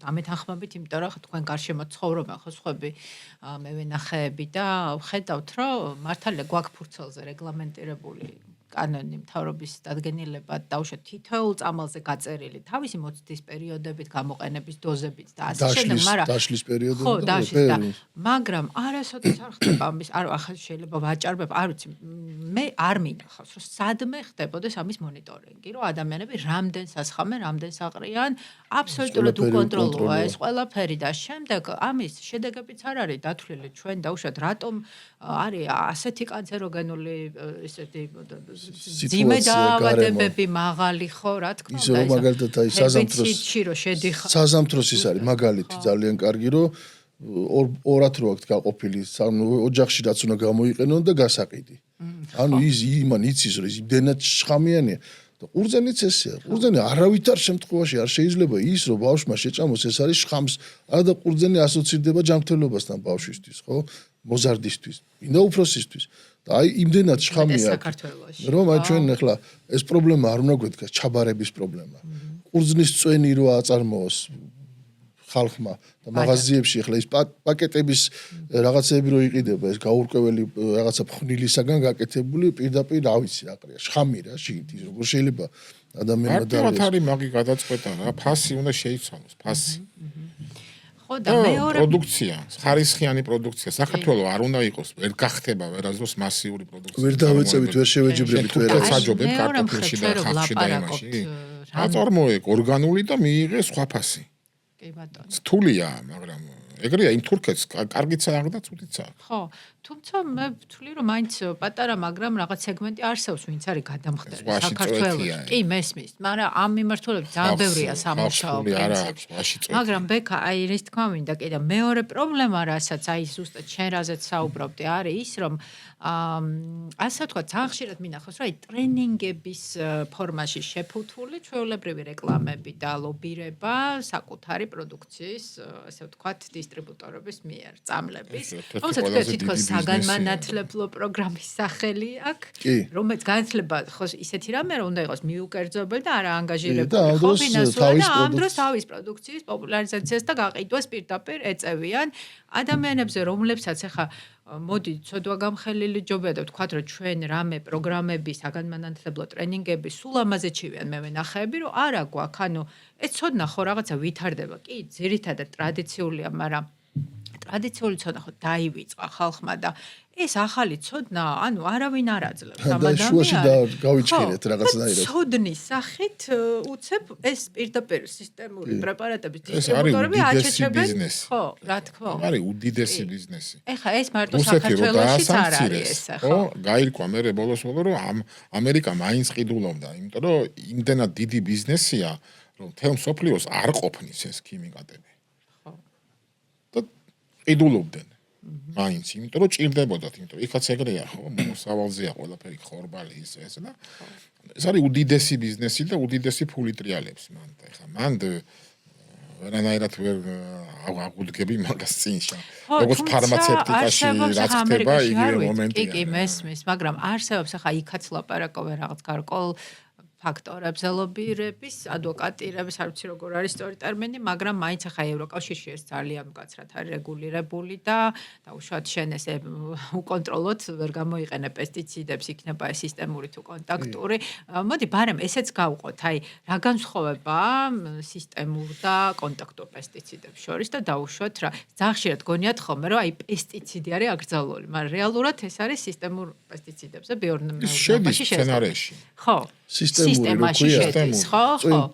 დამეთანხმებით, იმიტომ რომ თქვენ გარშემო ცხოვრობენ ხო სხვები მე ვენახეები და ხედავთ, რომ მართალია გვაქვს ფურცელზე რეგლამენტირებული კანონი მთავრობის დადგენილება დაუშვათ თითოეულ წამალზე გაწერილი თავისი მოცდის პერიოდებით, გამოყენების დოზებით და ასე შემდეგ, მაგრამ დაშლის პერიოდები ხო, დაშლის და მაგრამ არასოდეს არ ხდება ამის, ახლა შეიძლება ვაჭარბებ, არ ვიცი, მე არ მინახავს, რომ სადმე ხდებოდეს ამის მონიტორინგი, რომ ადამიანები რამდენ სასხამენ, რამდენ საყრიან, აბსოლუტურად უკონტროლოა ეს ყველაფერი და შემდეგ ამის შედეგებიც არ არის დათვლილი ჩვენ დაუშვათ რატომ არის ასეთი კანცეროგენული ესეთი ძიმე დაავადებები მაღალი ხო რა თქმა უნდა ისე მაგალითად აი საზამთროს ის არის მაგალითი ძალიან კარგი რომ ორად რო აქვს გაყოფილი ოჯახში რაც უნდა გამოიყენონ და გასაყიდი ანუ ის იმან იცის რომ ის იმდენად შხამიანია და ყურძენიც ესეა ყურძენი არავითარ შემთხვევაში არ შეიძლება ის რომ ბავშვმა შეჭამოს ეს არის შხამს და ყურძენი ასოცირდება ჯანმრთელობასთან ბავშვისთვის ხო მოზარდისთვის ინდა უფროსისთვის და აი იმდენად შხამია რომ აი ჩვენ ახლა ეს პრობლემა არ უნდა გვედგას ჩაბარების პრობლემა ყურძნის წვენი რო აწარმოოს ხალხმა და მაღაზიებში ახლა ის პაკეტების რაღაცები რო იყიდება ეს გაურკვეველი რაღაცა ფხვნილისაგან გაკეთებული პირდაპირ რა ვიცი აყრია შხამი რა შიგნით ის როგორ შეიძლება ადამიანმა და არის მაგი გადაწყვეტა რა ფასი უნდა შეიცვალოს ფასი ხო და მეორე პროდუქცია ხარისხიანი პროდუქცია საქართველოს არ უნდა იყოს ვერ გახდება ვერასდროს მასიური პროდუქცია ვერ დავეწევით ვერ შევეჯიბრებით ვერ საჯობებ კარტოფილში და ხალხში და იმაში აწარმოე ორგანული და მიიღე სხვა ფასი კი ბატონო რთულია მაგრამ ეგრეა იმ თურქეთს კარგიცაა და ცუდიცაა ხო თუმცა მე ვთვლი რომ მაინც პატარა მაგრამ რაღაც სეგმენტი არსებობს ვინც არის გადამხდარი საქართველოს კი მესმის მაგრამ ამ მიმართულებით ძალიან ბევრია სამუშაო პრინციპი მაგრამ ბექა აი ის თქვა მინდა კი და მეორე პრობლემა რასაც აი ზუსტად შენ რაზეც საუბრობდი არის ის რომ ასე თქვა ძალიან ხშირად მინახავს რომ აი ტრენინგების ფორმაში შეფუთული ჩვეულებრივი რეკლამები და ლობირება საკუთარი პროდუქციის ასე ვთქვათ დისტრიბუტორების მიერ წამლების თუმცა თითქოს საგანმანათლებლო პროგრამის სახელი აქვს რომელიც განათლება ხო ისეთი რამე რომ უნდა იყოს მიუკერძობელი და არა ანგაჟირებული ხო ფინანსურად და ამ დროს თავის პროდუქციის პოპულარიზაციას და გაყიდვას პირდაპირ ეწევიან ადამიანებზე რომლებსაც ახლა მოდი ცოდვა გამხელილი ჯობია და ვთქვათ რომ ჩვენ რამე პროგრამები საგანმანათლებლო ტრენინგები სულ ამაზე ჩივიან მე ვენახეები რომ არა გვაქვს ანუ ეს ცოდნა ხო რაღაცა ვითარდება კი ძირითადად ტრადიციულია მაგრამ ტრადიციული ცოდნა ხო დაივიწყა ხალხმა და ეს ახალი ცოდნა, ანუ არავინ არ აძლევს ამ ადამიანს. და შუაში და გავიჩქერეთ რაღაცნაირად. ცოდნის სახით უცებ ეს პირდაპირ სისტემური პრეპარატების დისტრიბუტორები აჩეჩებენ. ხო, რა თქმა უნდა. არის უდიდესი ბიზნესი. ეხა ეს მარტო საქართველოშიც არ არის ეს, ხო? გაირკვა მე ბოლოს-ბოლოს რომ ამერიკა მაინც ყიდულობდა, იმიტომ რომ იმდენად დიდი ბიზნესია, რომ თელ მსოფლიოს არ ყოფნის ეს ქიმიკატები. ხო. და ყიდულობდნენ. მაინც, იმიტომ რომ ჭირდებოდათ, იმიტომ რომ იქაც ეგრეა, ხო, მოსავალზეა ყველაფერი ხორბალი ეს და ეს არის უდიდესი ბიზნესი და უდიდესი ფული ტრიალებს მან და ეხლა მან ვერანაირად ვერ აღუდგები მაგას წინშა. როგორც ფარმაცევტიკაში რაც ხდება, იგივე მომენტია. კი, მესმის, მაგრამ არსებობს ახლა იქაც ლაპარაკობენ რაღაც გარკვეულ ფაქტორებზე ლობირების, ადვოკატირების, არ ვიცი როგორ არის სწორი ტერმინი, მაგრამ მაინც ახლა ევროკავშირში ეს ძალიან მკაცრად არის რეგულირებული და უშუალოდ შენ ესე უკონტროლოთ ვერ გამოიყენე პესტიციდებს, იქნება ეს სისტემური თუ კონტაქტური. მოდი, ბარემ ესეც გავყოთ, აი, რა განსხვავებაა სისტემურ და კონტაქტურ პესტიციდებს შორის და დაუშვათ რა. ძალიან ხშირად გონიათ ხოლმე, რომ აი პესტიციდი არის აკრძალული, მაგრამ რეალურად ეს არის სისტემურ პესტიციდებზე ბიორნომებში სცენარიაში. ხო. სისტემაში შედის, ხო?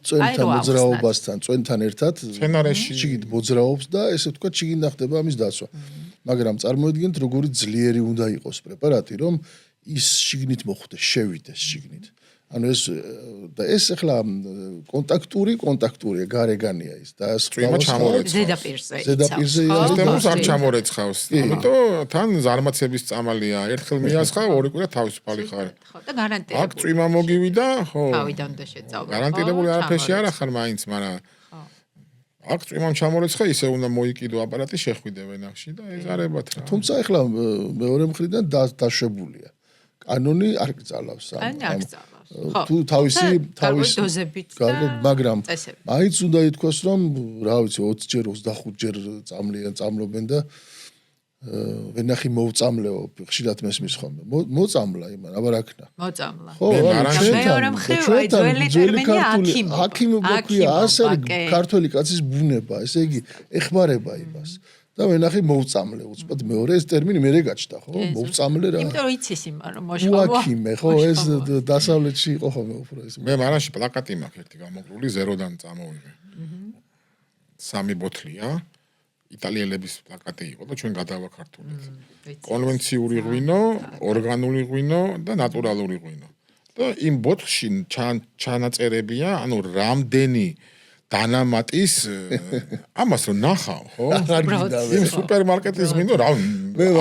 წვენთან მოძრაობასთან, წვენთან ერთად შიგნით მოძრაობს და ესე ვთქვათ, შიგნით ხდება ამის დაცვა. მაგრამ წარმოიდგინეთ, როგორი ძლიერი უნდა იყოს პრეპარატი, რომ ის შიგნით მოხვდეს, შევიდეს შიგნით. ანუ ეს ახლა კონტაქტურია, გარეგანია ის და ზედაპირზე სისტემას არ ჩამორეცხავს. ამიტომ თან ზარმაცების წამალია, ერთხელ მიასხა, ორი კვირა თავისუფალი ხარ. ხო, და გარანტირებული. აქ წვიმა მოგივიდა, ხო. თავიდან და შეწავლა. გარანტირებული არაფერში არ ახარ მაინც, მაგრამ აქ წვიმამ ჩამორეცხა, ისე უნდა მოიკიდო აპარატი, შეხვიდე ვენახში და ეზარებათ რა. თუმცა ახლა მეორე მხრიდან დაშვებულია. კანონი არ გწალავს ამ თუ თავისი დოზებით და მაგრამ წესებით. მაინც უნდა ითქვას რომ რა ვიცი 20 ჯერ 25 ჯერ წამლობენ და ვენახი მოვწამლეო ხშირად მესმის ხოლმე მოწამლა იმან აბა რა ქნა მოწამლა ხო მეორე მხრივ აი ძველი ტერმინია აქიმო გვაქვია ასე ქართველი კაცის ბუნება ესე იგი ეხმარება იმას და ვენახი მოვწამლე უცბად მეორე ეს ტერმინი მერე გაჩნდა ხო მოვწამლე რა იმიტომ რომ იცის იმან რომ მოშყავო აქიმე ხო ეს დასავლეთში იყო ხოლმე უფრო ეს მე მარანში პლაკატი მაქვს ერთი გამოგრული ზეროდან წამოვიღე სამი ბოთლია იტალიელების პლაკატი იყო და ჩვენ გადავაქართულეთ. კონვენციური ღვინო, ორგანული ღვინო და ნატურალური ღვინო. და იმ ბოთლში ჩანაწერებია, ანუ რამდენი დანამატის ამას რომ ნახავ, ხო? იმ სუპერმარკეტის ღვინო რა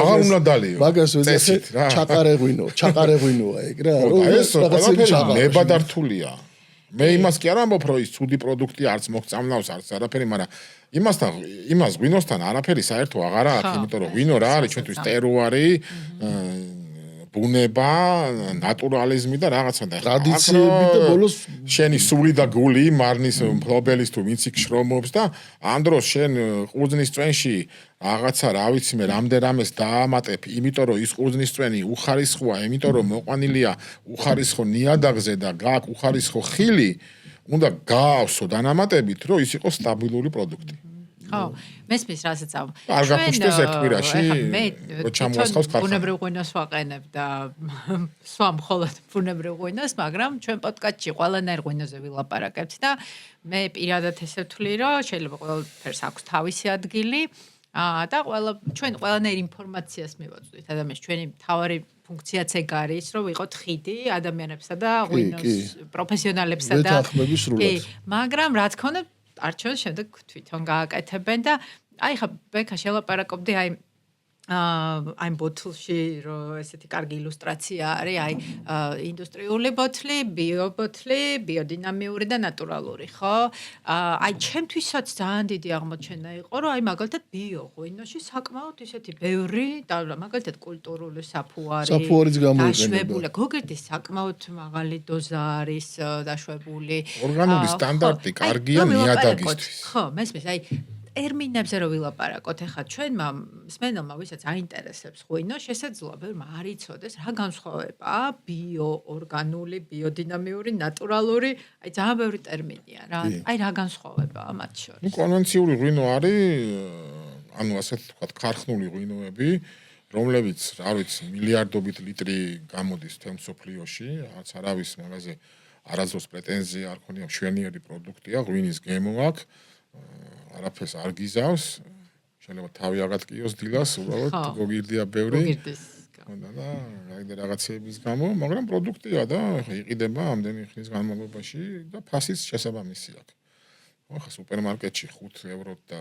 აღარ უნდა დალიო. მაგას ვეძახე ჩაყარე ღვინოა ეგ რა. ეს რაღაცა ნებადართულია. მე იმას კი არ ამბობ რომ ის ცუდი პროდუქტი არც მოგწამლავს არც არაფერი, მაგრამ იმას ღვინოსთან არაფერი საერთო აღარ აქვს, იმიტომ რომ ღვინო რა არის ჩვენთვის ტერუარი, ბუნება, ნატურალიზმი და რაღაცა და ტრადიციები და ბოლოს შენი სული და გული მარნის მფლობელის თუ ვინც იქ შრომობს და ამ დროს შენ ყურძნის წვენში რაღაცა რა ვიცი მე რამდენამეს დაამატებ, იმიტომ რომ ის ყურძნის წვენი უხარისხოა, იმიტომ რომ მოყვანილია უხარისხო ნიადაგზე და გააქვს უხარისხო ხილი, უნდა გაავსო დანამატებით, რომ ის იყოს სტაბილური პროდუქტი. ხო, მესმის რასაც ამ. არ გაფუშტეს ერთ კვირაში, რო ჩამოასხავს ხალხს. ბუნებრივ ღვინოს ვაყენებ და სხვა მხოლოდ ბუნებრივ ღვინოს, მაგრამ ჩვენ პოდკასტში ყველანაირ ღვინოზე ვილაპარაკებთ და მე პირადად ესე ვთვლი, რომ შეიძლება ყველაფერს აქვს თავისი ადგილი და ჩვენ ყველანაირ ინფორმაციას მივაწვდით ადამიანს. ჩვენი მთავარი ფუნქციაც ეგ არის, რომ ვიყოთ ხიდი ადამიანებსა და ღვინოს პროფესიონალებსა და მაგრამ რა თქმა უნდა არჩევს შემდეგ თვითონ გააკეთებენ და აი ხა ბექა შელაპარაკობდი აი ბოთლში რომ ესეთი კარგი ილუსტრაცია არის აი ინდუსტრიული ბოთლი, ბიობოთლი, ბიოდინამიური და ნატურალური, ხო? აი ჩემთვისაც ძალიან დიდი აღმოჩენა იყო, რომ აი მაგალითად ბიოღვინოში საკმაოდ ისეთი ბევრი და მაგალითად კულტურული საფუარიც გამოიყენება. გოგირდის საკმაოდ მაღალი დოზა არის დაშვებული. ორგანული სტანდარტი კარგია ნიადაგისთვის. ხო, მესმის, აი ტერმინებზე რო ვილაპარაკოთ, ახლა ჩვენმა მსმენელმა ვისაც აინტერესებს ღვინო, შესაძლოა არ იცოდეს რა განსხვავებაა ბიო, ორგანული, ბიოდინამიური, ნატურალური, აი ძალიან ბევრი ტერმინია რა. აი რა განსხვავებაა მათ შორის? ნუ კონვენციური ღვინო არის, ანუ ასეთ ვთქვათ, ქარხნული ღვინოები, რომლებიც, რა ვიცი, მილიარდობით ლიტრი გამოდის თემ სოფლიოში, რაც არავის მაგაზე არასდროს პრეტენზია არ ქონია, მშვენიერი პროდუქტია, ღვინის გემო აქვს. არაფერს არ გიზავს, შეიძლება თავი აღატკიოს დილას, უბრალოდ გოგირდია ბევრი. და რაიმე რაღაცების გამო, მაგრამ პროდუქტია და იყიდება ამდენი ხნის განმავლობაში და ფასიც შესაბამისი აქვს. ახლა სუპერმარკეტში 5 ევროთ და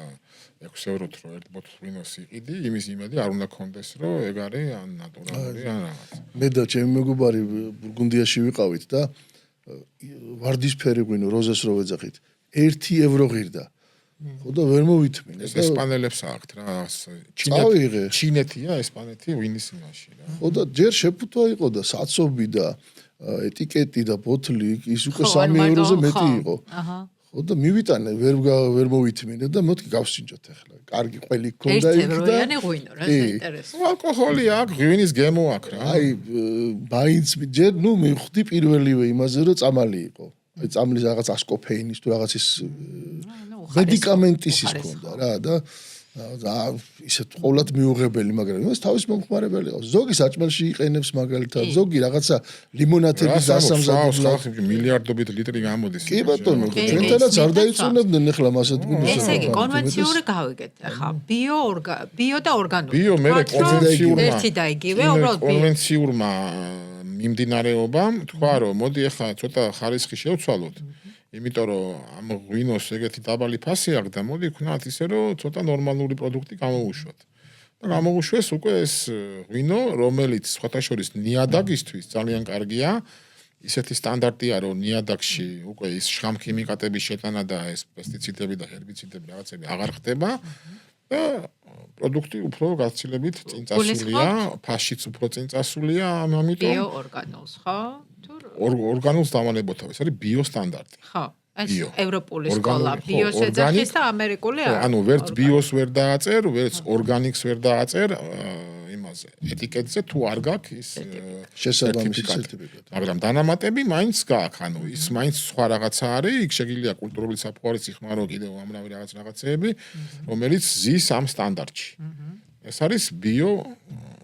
6 ევროთ რო ერთ ბოთლს ღვინოს იყიდი, იმის იმედი არ უნდა კონდეს, რომ ეგ არის ან ნატურალური ან რაღაც. მე და ჩემი მეგობარი ბურგუნდიაში ვიყავით და ვარდისფერი ღვინო როზეს რო ვეძახით 1 евро ღირდა. ხო და ვერ მოვითმინე. ეს ესპანელებს აქვთ რა, ჩინეთია, ესპანეთი ღვინის იმაში რა. ხო და ჯერ შეფუთვა იყო და საცობი და ეტიკეტი და ბოთლი ის უკვე 3 ევროზე მეტი იყო. ხო და მივიტანე ვერ მოვითმინე და მოდით გავსინჯოთ ახლა. კარგი ყველი გქონდა იქ და 1 ევროიანი ღვინო, რა საინტერესო. ალკოჰოლი აქვს, ღვინის გემო აქვს რა. აი მაინც ჯერ ნუ მივხვდი პირველივე იმაზე რომ წამალი იყო. აი წამლის რაღაც ასკოფეინის თუ რაღაცის მედიკამენტის ის ქონდა რა და ისეთ ყოვლად მიუღებელი, მაგრამ ეს თავის მომხმარებელი ყავს. ზოგი საჭმელში იყენებს მაგალითად, ზოგი რაღაცა ლიმონათების დასამზადებლად მილიარდობით ლიტრი გამოდის. კი ბატონო, ჩვენთანაც არ დაიწუნებდნენ ახლა მასეთ ღვინოს. ესე იგი კონვენციური გავიგეთ. ახლა ბიო და ორგანული. ბიო მე კონვენციურმა. ერთი და იგივე, უბრალოდ კონვენციურმა მიმდინარეობამ თქვა რომ მოდი ახლა ცოტა ხარისხი შევცვალოთ. იმიტომ რომ ამ ღვინოს ეგეთი დაბალი ფასი აქვს და მოდი ვქნათ ისე რომ ცოტა ნორმალური პროდუქტი გამოუშვათ. და გამოუშვეს უკვე ეს ღვინო, რომელიც სხვათა შორის ნიადაგისთვის ძალიან კარგია. ისეთი სტანდარტია რომ ნიადაგში უკვე ის შხამქიმიკატების შეტანა და ეს პესტიციდები და ჰერბიციდები რაღაცები აღარ ხდება. და პროდუქტი უფრო გაცილებით წინწასულია, ფასშიც უფრო წინწასულია, ამიტომ ბიო ორგანულს, ხო? ორგანულს დავანებოთავ, ეს არის ბიოსტანდარტი. ხო, ეს ბიო. ევროპული ორგანული, სკოლა, ხო, ბიოს ორგანიკ. ეძახის და ამერიკული ხო, ანუ ვერც ბიოს ვერ დააწერ, ვერც ორგანიკს ვერ დააწერ, იმაზე ეტიკეტზე თუ არ გაქვს ის შესაბამისი სერტიფიკატი. სერტიფიკატი. მაგრამ დანამატები მაინც გაქვს, ანუ ის მაინც სხვა რაღაცა არის, იქ შეგიძლია კულტურული საფუარიც იხმარო კიდევ ამრავი რაღაცები, რომელიც ზის ამ სტანდარტში. ეს არის ბიო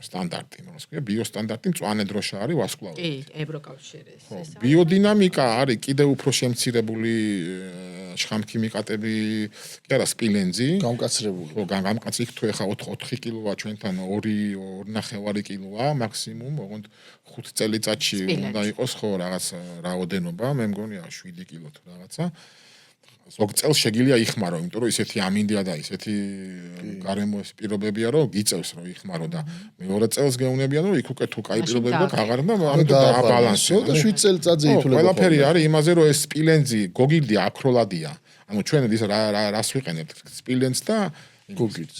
სტანდარტი, რა თქმა უნდა, ბიო სტანდარტი მწვანე დროშა არის ვარსკვლავი. კი, ევროკავშირის ეს. ბიოდინამიკა არის კიდევ უფრო შემცირებული შხამქიმიკატები, კი არა, სპილენძი. გამკაცრებული. ხო, გამკაც იქ თუ ეხა 4 კილოა ჩვენთან 2.5 კილოა მაქსიმუმ, ოღონდ 5 წელიწადში უნდა იყოს ხო რაღაც რაოდენობა, მე მგონია 7 კილო თუ რაღაცა. ზოგ წელს შეგიძლია იხმარო, იმიტომ რომ ისეთი ამინდია და ისეთი გარემოს პირობებია, რომ გიწევს რომ იხმარო და მეორე წელს გეუნებიან, რომ იქ უკვე თუ კაი პირობები აქვს, აღარ და დააბალანსო და 7 წელიწადზე ითვლება. ყველაფერი არის იმაზე, რომ ეს სპილენძი გოგილდი აკროლადია. ანუ ჩვენ ის რას ვიყენებთ? სპილენძს და გოგილდს.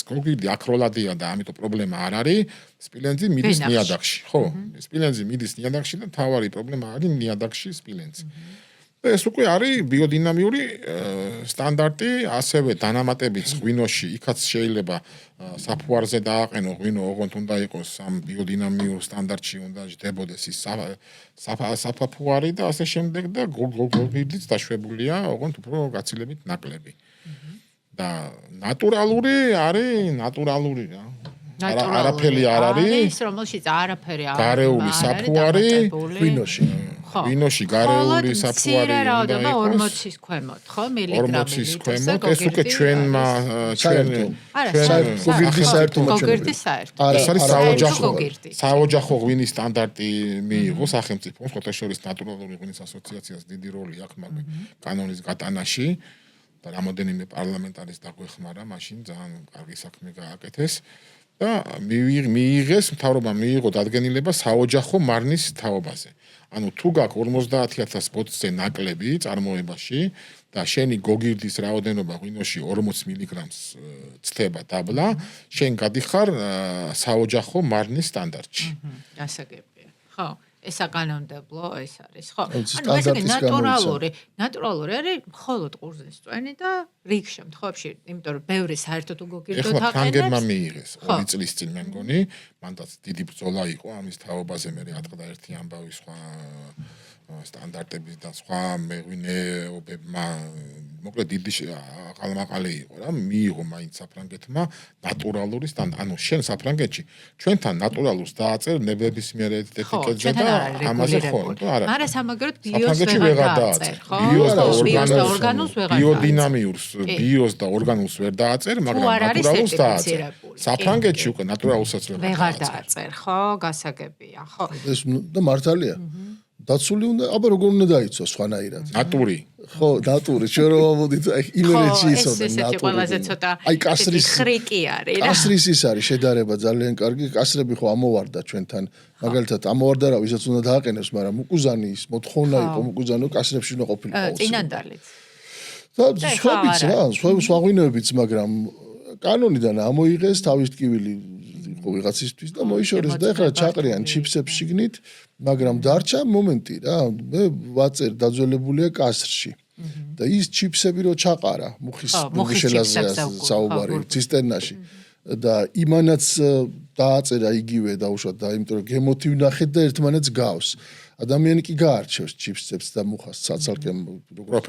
გოგილდი აკროლადია და ამიტომ პრობლემა არ არის. სპილენძი მიდის ნიადაგში. ხო, სპილენძი მიდის ნიადაგში და თავარი პრობლემა არის ნიადაგში სპილენძი. ეს უკვე არის ბიოდინამიური სტანდარტი, ასევე დანამატებიც ღვინოში, იქაც შეიძლება საფუარზე დააყენო ღვინო, ოღონდ უნდა იყოს ამ ბიოდინამიურ სტანდარტში უნდა ჯდებოდეს ის საფაფუარი და ასე შემდეგ და გოგილდიც დაშვებულია, ოღონდ უფრო გაცილებით ნაკლები. და ნატურალური არის ნატურალური რა. არაფერი არ არის. რომელშიც არაფერი არ არის. გარეული საფუარი ღვინოში. ღვინოში გარეული საფუარი უნდა იყოს 40-ის ქვემოთ, ხო, მილიგრამი. 40-ის ქვემოთ, ეს უკვე ჩვენმა გოგილდის საერთო გოგირდის საერთო. ეს არის გოგირდი. საოჯახო ღვინის სტანდარტი მიიღო სახელმწიფომ, სხვათა შორის ნატურალური ღვინის ასოციაციას დიდი როლი აქვს მაგ კანონის გატანაში და რამოდენიმე პარლამენტარის დაგვეხმარა, მაშინ ძალიან კარგი საქმე გააკეთეს. და მიიღეს მთავრობა მიიღო დადგენილება საოჯახო მარნის თაობაზე. ანუ თუ გაქვს 50,000 ბოთლზე ნაკლები წარმოებაში და შენი გოგირდის რაოდენობა ღვინოში 40 მილიგრამს ცდება დაბლა, შენ გადიხარ საოჯახო მარნის სტანდარტში. გასაგებია. ხო, ეს საკანონმდებლო ეს არის, ხო? სტანდარტის ნატურალური არის მხოლოდ ყურძნის წვენი და რიგ შემთხვევებში, იმიტომ რომ ბევრი საერთოდ უგოგირდოთ ეხლა აყენებს. ფრანგებმა მიიღეს 2 წლის წინ მე მგონი, მანდაც დიდი ბრძოლა იყო ამის თაობაზე, მე ატყდა ერთი ამბავი სხვა სტანდარტების და სხვა მეღვინეობებმა, მოკლედ დიდი ყალმაყალი იყო რა, მიიღო მაინც საფრანგეთმა ნატურალური სტანდარტი. ანუ შენ საფრანგეთში ჩვენთან ნატურალურს დააწერ ნებებისმიერ ეტიკეტზე და ამაზე ხო, არა. მაგრამ სამაგეროდ ბიოს ვეღარ დააწერ, ხო? ბიოს და ორგანულს ვეღარ დააწერ. ბიოდინამიურს, ბიოს და ორგანულს ვერ დააწერ, მაგრამ ნატურალურს დააწერ. საფრანგეთში უკვე ნატურალურსაც ვეღარ დააწერ, ხო? გასაგებია, ხო? ეს და მართალია. დაცული უნდა, აბა როგორ უნდა დაიცვა სხვანაირად. ნატური. ხო, ნატური, ჩვენ რომ მოდით აი იმერეთში ისოდე ნატური. ეს ყველაზე ცოტა აი კასრის ხრიკი არის რა. კასრის ის არის შედარება ძალიან კარგი. კასრები ხო ამოვარდა ჩვენთან. მაგალითად ამოვარდა რა, ვისაც უნდა დააყენოს, მაგრამ მუკუზანი ის მოთხოვნა იყო, მუკუზანო კასრებში უნდა ყოფილიყო. წინანდალიც. და სხვაებიც რა, სხვა ღვინოებიც, მაგრამ კანონიდან ამოიღეს თავის ტკივილი იყო ვიღაცისთვის და მოიშორეს და ეხლა ჩაყრიან ჩიპსებს შიგნით, მაგრამ დარჩა მომენტი რა, მე ვაწერ დაძველებულია კასრში. და ის ჩიპსები რო ჩაყარა, მუხის შელაზე საუბარი ცისტერნაში და იმანაც დააწერა იგივე დაუშვათ და იმიტომ რომ გემოთი ვნახეთ და ერთმანეთს გავს. ადამიანი კი გაარჩევს ჩიპსებს და მუხას ცალკე როგორც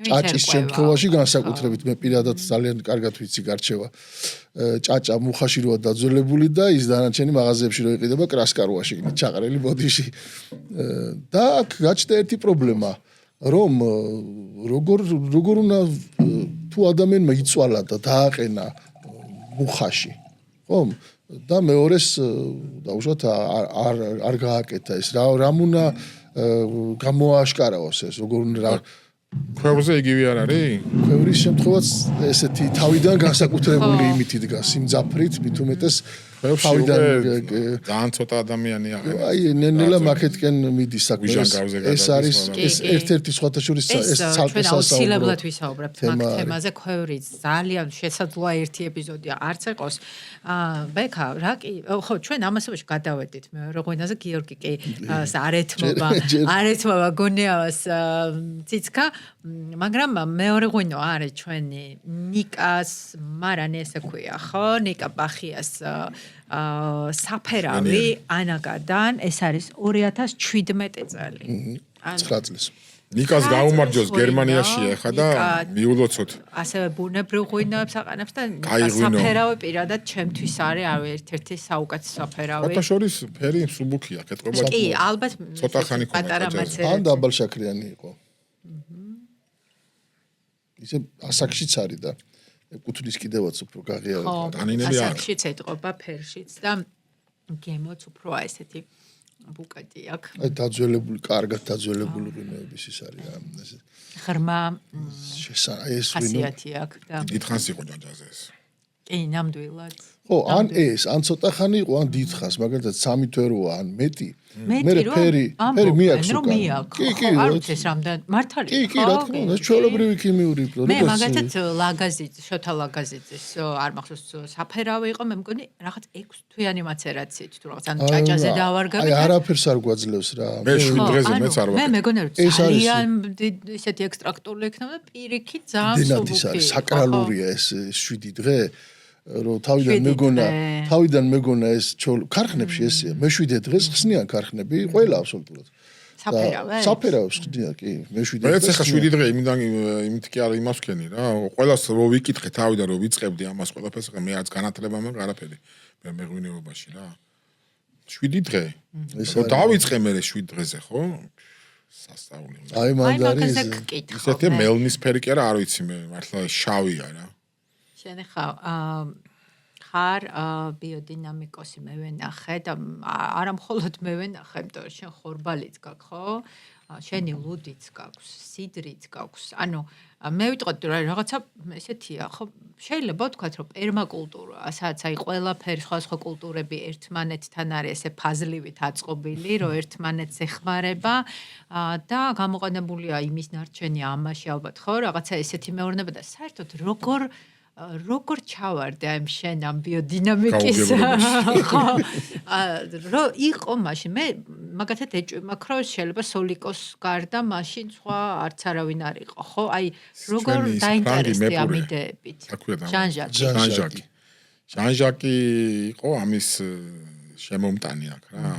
ჭაჭის შემთხვევაში განსაკუთრებით მე პირადად ძალიან კარგად ვიცი გარჩევა ჭაჭა მუხაში როა დაძველებული და ის დანარჩენი მაღაზიებში რო იყიდება კრასკარუაში ჩაყრელი ბოდიში და აქ გაჩნდა ერთი პრობლემა რომ როგორ უნდა თუ ადამიანმა იწვალა და დააყენა მუხაში ხო და მეორეს დაუშვათ არ გააკეთა ეს რა უნდა გამოაშკარავოს ეს როგორ უნდა ქვევრზე იგივე არ არის? ქვევრის შემთხვევაც ესეთი თავიდან განსაკუთრებული იმით დგას იმ ძაფრით მით უმეტეს ძალიან ცოტა ადამიანია. აი ნელა მაკეთკენ მიდის საქმე. ეს არის ეს ერთ-ერთი სხვათა შორის ეს ჩვენ აუცილებლად ვისაუბრებთ მაგ თემაზე. ქვევრი ძალიან შესაძლოა ერთი ეპიზოდი არც იყოს. ბექა, რა კი, ხო, ჩვენ ამასობაში გადავედით მეორე ღვინაზე გიორგი კი არეთმობა გონიავას ციცკა, მაგრამ მეორე ღვინო არის ჩვენი ნიკას მარანი ესე ქვია, ხო? ნიკა ბახიას საფერავი ანაგადან ეს არის 2017 წელი. 9 წლის. ნიკას გაუმარჯოს გერმანიაში ახლა და მიულოცოთ. ასევე ბუნებრივ ღვინოებს აყენებს და საფერავი პირადად ჩემთვის არის ერთ-ერთი საუკეთესო საფერავი. ფოტოშორის ფერი მსუბუქია, კეთდება. კი, ალბათ ცოტა ხანი პატარა მაცერე. ან დაბალშაქრიანი იყო. ისე ასაკშიც არის და კუთვლის კიდევაც უფრო გაღიარება. დანინელი აქვს. ასაკშიც ეტყობა ფერშიც და გემოც უფრო ესეთი ბუკეტი აქვს. აი დაძველებული, კარგად დაძველებული ღვინოების ის არის რა. ესე ღრმა ეს ღვინო ხასიათი აქვს და დიდხანს იყო ჯაჯაზე ეს. კი, ნამდვილად. ხო, ან ეს, ან ცოტა ხანი იყო, ან დიდხანს, მაგალითად 3 თვეროა, ან მეტი. მე ფერი მიაქვს რომ უკან. მიაქვს. კი, ხო, არ ვიცი ეს რამდენ მართალია. კი, რა თქმა უნდა, ჩვეულებრივი ქიმიური პროდუქტი. მე მაგათაც ლაგაზიძე, შოთა ლაგაზიძეს არ მახსოვს საფერავი იყო, მე მგონი რაღაც 6 თვიანი მაცერაციით თუ რაღაც ან ჭაჭაზე დავარგავი. აი არაფერს არ გვაძლევს რა. მე 7 დღეზე მეც არ ვაკეთებ. მე მეგონა რომ ძალიან ისეთი ექსტრაქტული ექნება და პირიქით ძალიან დინადის არის საკრალურია ეს 7 დღე. რომ თავიდან მეგონა ეს ქარხნებში ესეა. მე 7 დღეს ხსნიან ქარხნები, ყველა აბსოლუტურად. საფერავებს ხდიან, კი, მე 7 დღეს. მეც ახლა 7 დღე იმით კი არ იმას ვქენი რა. ყველას რო ვიკითხე თავიდან რო ვიწყებდი ამას ყველაფერს, მე არც განათლება მაქვს არაფერი. მე ღვინეობაში რა. 7 დღე. რო დავიწყე მე 7 დღეზე, ხო? სასწაული. აი მანდ არის ისეთი მელნისფერი კი არა, არ ვიცი მე, მართლა შავია რა. შენ ხარ ბიოდინამიკოსი მე ვენახე და არა მხოლოდ მე ვენახე, იმიტომ რომ შენ ხორბალიც გაქვს, ხო? შენი ლუდიც გაქვს, სიდრიც გაქვს. ანუ მე ვიტყოდი რომ რაღაცა ესეთია, ხო? შეიძლება ვთქვათ, რომ პერმაკულტურა, სადაც აი ყველაფერი სხვა კულტურები ერთმანეთთან არის ესე ფაზლივით აწყობილი, რომ ერთმანეთს ეხმარება და გამოყენებულია იმის ნარჩენი ამაში ალბათ, ხო? რაღაცა ესეთი მეურნეობა და საერთოდ როგორ ჩავარდე ამ შენ ამ ბიოდინამიკის ხო რო იყო მაშინ მე მაგათაც ეჭვი მაქვს რომ შეიძლება სოლიკოს გარდა მაშინ სხვა არც არავინ არ იყო ხო აი როგორ დაინტერესდი ამ იდეებით ჟან-ჟაკი იყო ამის შემომტანი აქ რა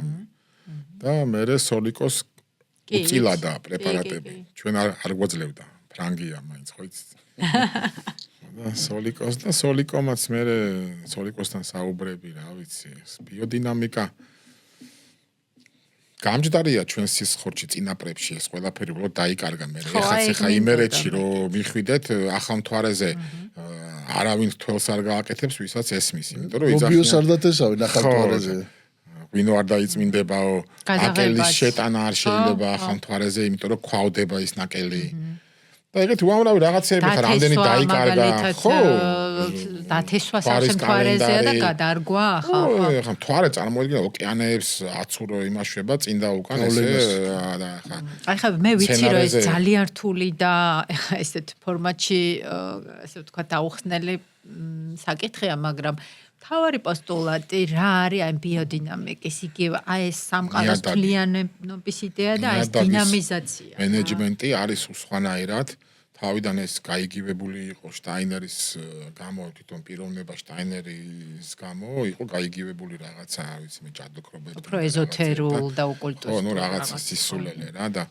და მე სოლიკოს უწილადა პრეპარატები ჩვენ არ გვაძლევდა ფრანგია მაინც ხო იცით სოლიკომაც მე სოლიკოსთან საუბრები რა ვიცი ბიოდინამიკა გამჯდარია ჩვენ სისხლში წინაპრებში ეს ყველაფერი უბრალოდ დაიკარგა მე ეხლა იმერეთში რომ მიხვიდეთ ახალ მთვარეზე არავინ თველს არ გააკეთებს ვისაც ესმის იმიტომ რომ იძახიან ბიოს არ დათესავენ ახალ მთვარეზე ვინო არ დაიწმინდებაო ნაკელის შეტანა არ შეიძლება ახალ მთვარეზე იმიტომ რომ ქვავდება ის ნაკელი და ეგეთ უამრავი რაღაცები ხარ რამდენი დაიკარგა ხო დათესვა სამთვარეზეა და გადარგვა ხო ხა მთვარე წარმოიდგინე ოკეანეებს აცურო იმაშვება წინ და უკან ესე და ხა მე ვიცი რომ ეს ძალიან რთული და ესეთ ფორმატში ესე ვთქვა დაუხსნელი საკითხია მაგრამ თავარი პოსტულატი რა არის აი ბიოდინამიკის იგივე აი ეს სამყაროს თლიანობის იდეა და ეს დინამიზაცია მენეჯმენტი არის უსხვანაირად თავიდან ეს გაიგივებული იყო შტაინერის გამო თვითონ პიროვნება შტაინერის გამო იყო გაიგივებული რაღაცა ვიცი მე ჭადოქრობები უფრო ეზოთერულ და ოკულტურ ხო ნუ რაღაცა სისულელე რა და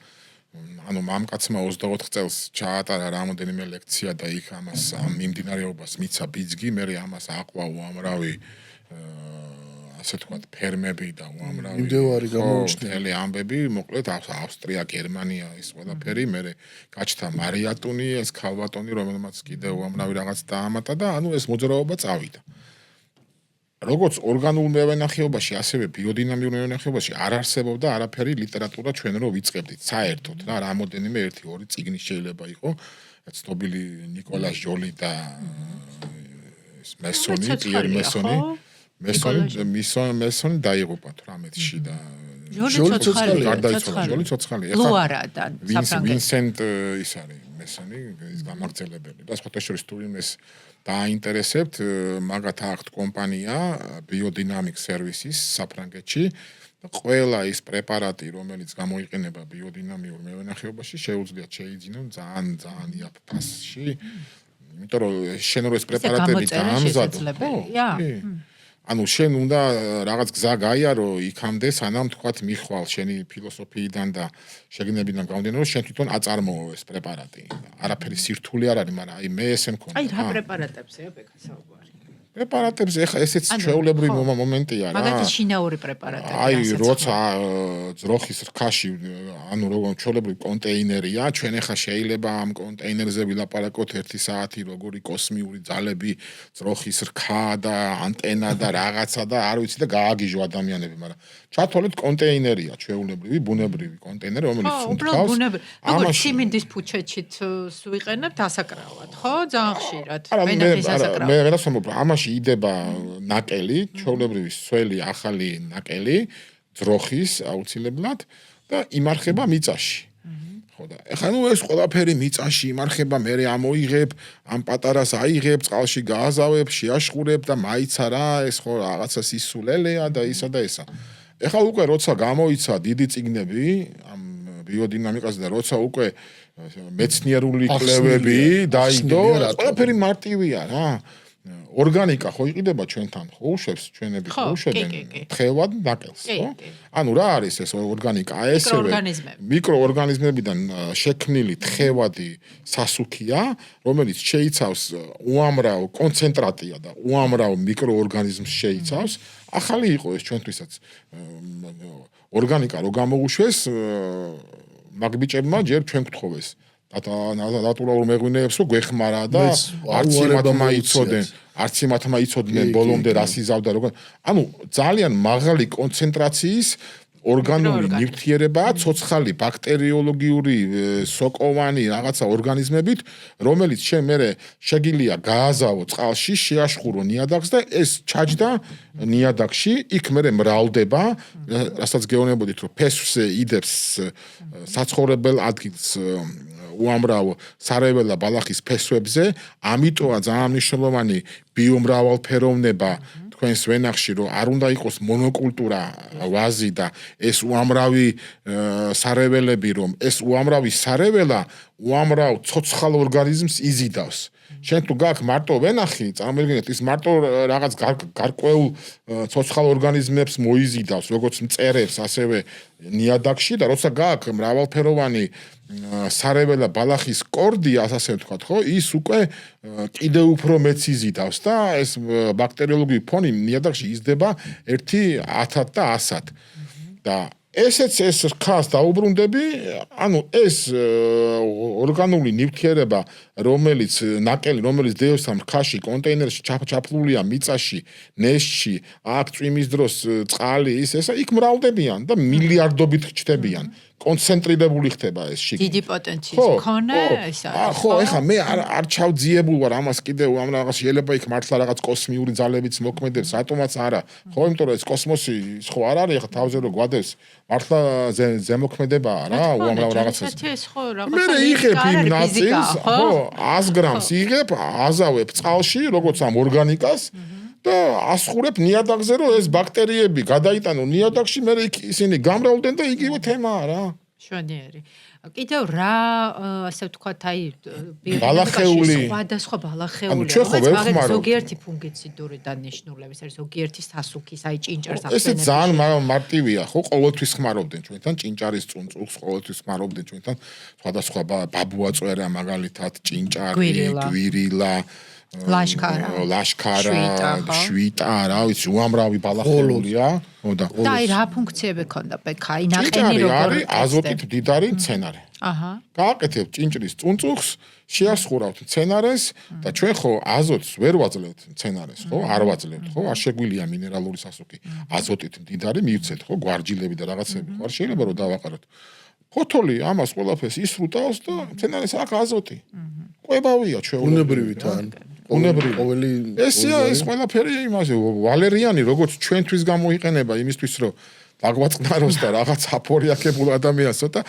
ანუ მამკაცმა 24 წელს ჩაატარა რამოდენიმე ლექცია და იქ ამას მიმდინარეობას მიცა ბიძგი მე ამას აყვა უამრავი ასე თქვა ფერმები და უამრავი მიმდევარი გამოუჩნდელი ამბები მოკლედ ავსტრია გერმანია ის ყველაფერი მე გაჩნდა მარიატუნი ეს ქალბატონი რომელმაც კიდე უამრავი რაღაც დაამატა და ანუ ეს მოძრაობა წავიდა როგორც ორგანულ მევენახეობაში ასევე ბიოდინამიურ მევენახეობაში არ არსებობდა არაფერი ლიტერატურა ჩვენ რო ვიწყებდით საერთოდ რა რამოდენიმე 1-2 წიგნი შეიძლება იყო ცნობილი ნიკოლას ჟოლი და მესონი პიერ მესონი მესონი დაიღუპა 18-ში და ჟოლი ცოცხალი. ლუარადან საფრანგეთში. ვინსენტ ის არის მესონი, ის გამაგრძელებელი და სხვათა შორის თურმეს დააინტერესებთ, მაგათ აქვთ კომპანია Biodynamic Services საფრანგეთში და ყველა ის პრეპარატი, რომელიც გამოიყენება ბიოდინამიურ მევენახეობაში, შეუძლიათ შეიძინონ ძალიან იაფ ფასში. იმიტომ რომ შენ რო ეს პრეპარატები გამზადო. ანუ შენ უნდა რაღაც გზა გაიარო იქამდე, სანამ თქვათ მიხვალ შენი ფილოსოფიიდან და შეგნებიდან გამომდინარე, რომ შენ თვითონ აწარმოო ეს პრეპარატი. არაფერი სირთულე არ არის, მაგრამ აი მე ესე მქონდა. აი რა პრეპარატებზეა ბექა საუბარი? პრეპარატებზე ეხა ესეც ჩვეულებრივი მომენტია რა. მაგათი შინაური პრეპარატები. აი როცა ძროხის რქაში, ანუ როგორ ჩვეულებრივი კონტეინერია, ჩვენ ეხა შეიძლება ამ კონტეინერზე ვილაპარაკოთ 1 საათი, როგორი კოსმიური ძალები, ძროხის რქა და ანტენა და რაღაცა და არ ვიცი და გააგიჟო ადამიანები, მაგრამ ჩათვალეთ კონტეინერია, ჩვეულებრივი, ბუნებრივი კონტეინერი, რომელიც უბრალოდ ბუნებრივი. როგორ სიმინდის ფუჩეთშიც ვიყენებთ ასაკრავად, ხო? ძალიან ხშირად. ვენახის ასაკრავად. მე რას ვამბობ, ამაში იდება ნაკელი, ჩვეულებრივი სველი, ახალი ნაკელი, ძროხის აუცილებლად და იმარხება მიწაში. ხო და ეხლა ნუ ეს ყველაფერი მიწაში იმარხება, მე ამოიღებ, ამ პატარას აიღებ, წყალში გააზავებ, შეაშხურებ და მაიცა რა, ეს ხო რაღაცა სისულელეა და ისა და ესა. ეხლა უკვე როცა გამოიცა დიდი წიგნები ამ ბიოდინამიკაზე და როცა უკვე მეცნიერული კვლევები დაიდო, ყველაფერი მარტივია რა. ორგანიკა ხო იყიდება ჩვენთან, ხო უშვებს, ჩვენები ხო უშვებენ თხევად ნაკელს, ხო? ანუ რა არის ეს ორგანიკა? ესევე მიკროორგანიზმებიდან შექმნილი თხევადი სასუქია, რომელიც შეიცავს უამრავ კონცენტრატია და უამრავ მიკროორგანიზმს შეიცავს. ახალი იყო ეს ჩვენთვისაც ორგანიკა რო გამოუშვეს, მაგბიჭებმა ჯერ ჩვენ გთხოვეს. ნატურალურ მეღვინეებს რო გვეხმარა და არც იმათმა იცოდნენ ბოლომდე რას იზავდა როგორ. ანუ ძალიან მაღალი კონცენტრაციის ორგანული ნივთიერებაა, ცოცხალი ბაქტერიოლოგიური სოკოვანი რაღაცა ორგანიზმებით, რომელიც შენ მერე შეგიძლია გააზავო წყალში, შეაშხურო ნიადაგს და ეს ჩაჯდა ნიადაგში, იქ მერე მრავლდება, რასაც გეუბნებოდით, რომ ფესვზე იდებს საცხოვრებელ ადგილს უამრავ სარეველა ბალახის ფესვებზე, ამიტომა ძალიან მნიშვნელოვანი ბიომრავალფეროვნება თქვენს ვენახში, რომ არ უნდა იყოს მონოკულტურა ვაზი და ეს უამრავი სარეველები, რომ ეს უამრავი სარეველა უამრავ ცოცხალ ორგანიზმს იზიდავს. შენ თუ გაქვს მარტო ვენახი, წარმოგიდგენთ, ის მარტო რაღაც გარკვეულ ცოცხალ ორგანიზმებს მოიზიდავს, როგორც მწერებს, ასევე ნიადაგში და როცა გაქვს მრავალფეროვანი სარეველა ბალახის კორდი, ასე ვთქვათ, ხო, ის უკვე კიდევ უფრო მეც იზიდავს და ეს ბაქტერიოლოგიური ფონი ნიადაგში იზრდება 1-10 და 100-ად. და ესეც ეს რქას დაუბრუნდები, ანუ ეს ორგანული ნივთიერება, რომელიც ნაკელი, რომელიც დევს ამ რქაში, კონტეინერში ჩაფლულია მიწაში, ნესში, აქ წვიმის დროს წყალი ის ესა იქ მრავლდებიან და მილიარდობით ჩნდებიან. კონცენტრირებული ხდება ეს შიგნით. დიდი პოტენციის მქონე ეს არის. ხო, ეხლა მე არ ჩავძიებულ ვარ ამას კიდევ ამ რაღაც შეიძლება იქ მართლა რაღაც კოსმიური ძალებიც მოქმედებს, ატომაც არა. ხო, იმიტომ რომ ეს კოსმოსი ხო არ არის, ეხლა თავზე რო გვადევს, მართლა ზემოქმედებაა რა, უამრავ რაღაცას. ეს ხო რაღაცა. მე იღებ იმ ნაწილს, ხო, 100 გრამს იღებ, აზავებ წყალში, როგორც ამ ორგანიკას. და ასხურებ ნიადაგზე, რომ ეს ბაქტერიები გადაიტანონ ნიადაგში, მე ისინი გამრავლდნენ და იგივე თემაა რა. შვენიერი. კიდევ რა, ასე ვთქვათ, აი ბალახეული, სხვადასხვა ბალახეული, მაგრამ ზოგიერთი ფუნგიციდური დანიშნულების არის, ზოგიერთი სასუქის, აი ჭინჭარს ახსენებს. ეს ძალიან მარტივია, ხო, ყოველთვის ხმარობდნენ ჩვენთან ჭინჭარის წუნწუხს, ყოველთვის ხმარობდნენ ჩვენთან სხვადასხვა ბაბუაწვერა, მაგალითად ჭინჭარი, გვირილა, ლაშქარა, შვიტა, რა ვიცი, უამრავი ბალახეულია. და აი რა ფუნქციები ქონდა ბექა? აი ნაყენი როგორ არის? აზოტით მდიდარი მცენარე. აჰა. გააკეთებთ ჭინჭრის წუნწუხს, შეასხურავთ მცენარეს და ჩვენ ხო აზოტს ვერ ვაძლევთ მცენარეს, ხო? არ ვაძლევთ, ხო? არ შეგვიძლია მინერალური სასუქი. აზოტით მდიდარი მივცეთ, ხო? გვარჯილები და რაღაცები, ხო? არ შეიძლება რომ დავაყაროთ. ფოთოლი ამას ყველაფერს ისრუტავს და მცენარეს აქვს აზოტი. ყვებავია ჩვეულებრივი თან. ყოველი ესია ეს ყველაფერი იმაზე ვალერიანი როგორც ჩვენთვის გამოიყენება იმისთვის რომ დაგვაწყნაროს და რაღაც აფორიაკებულ ადამიანს ცოტა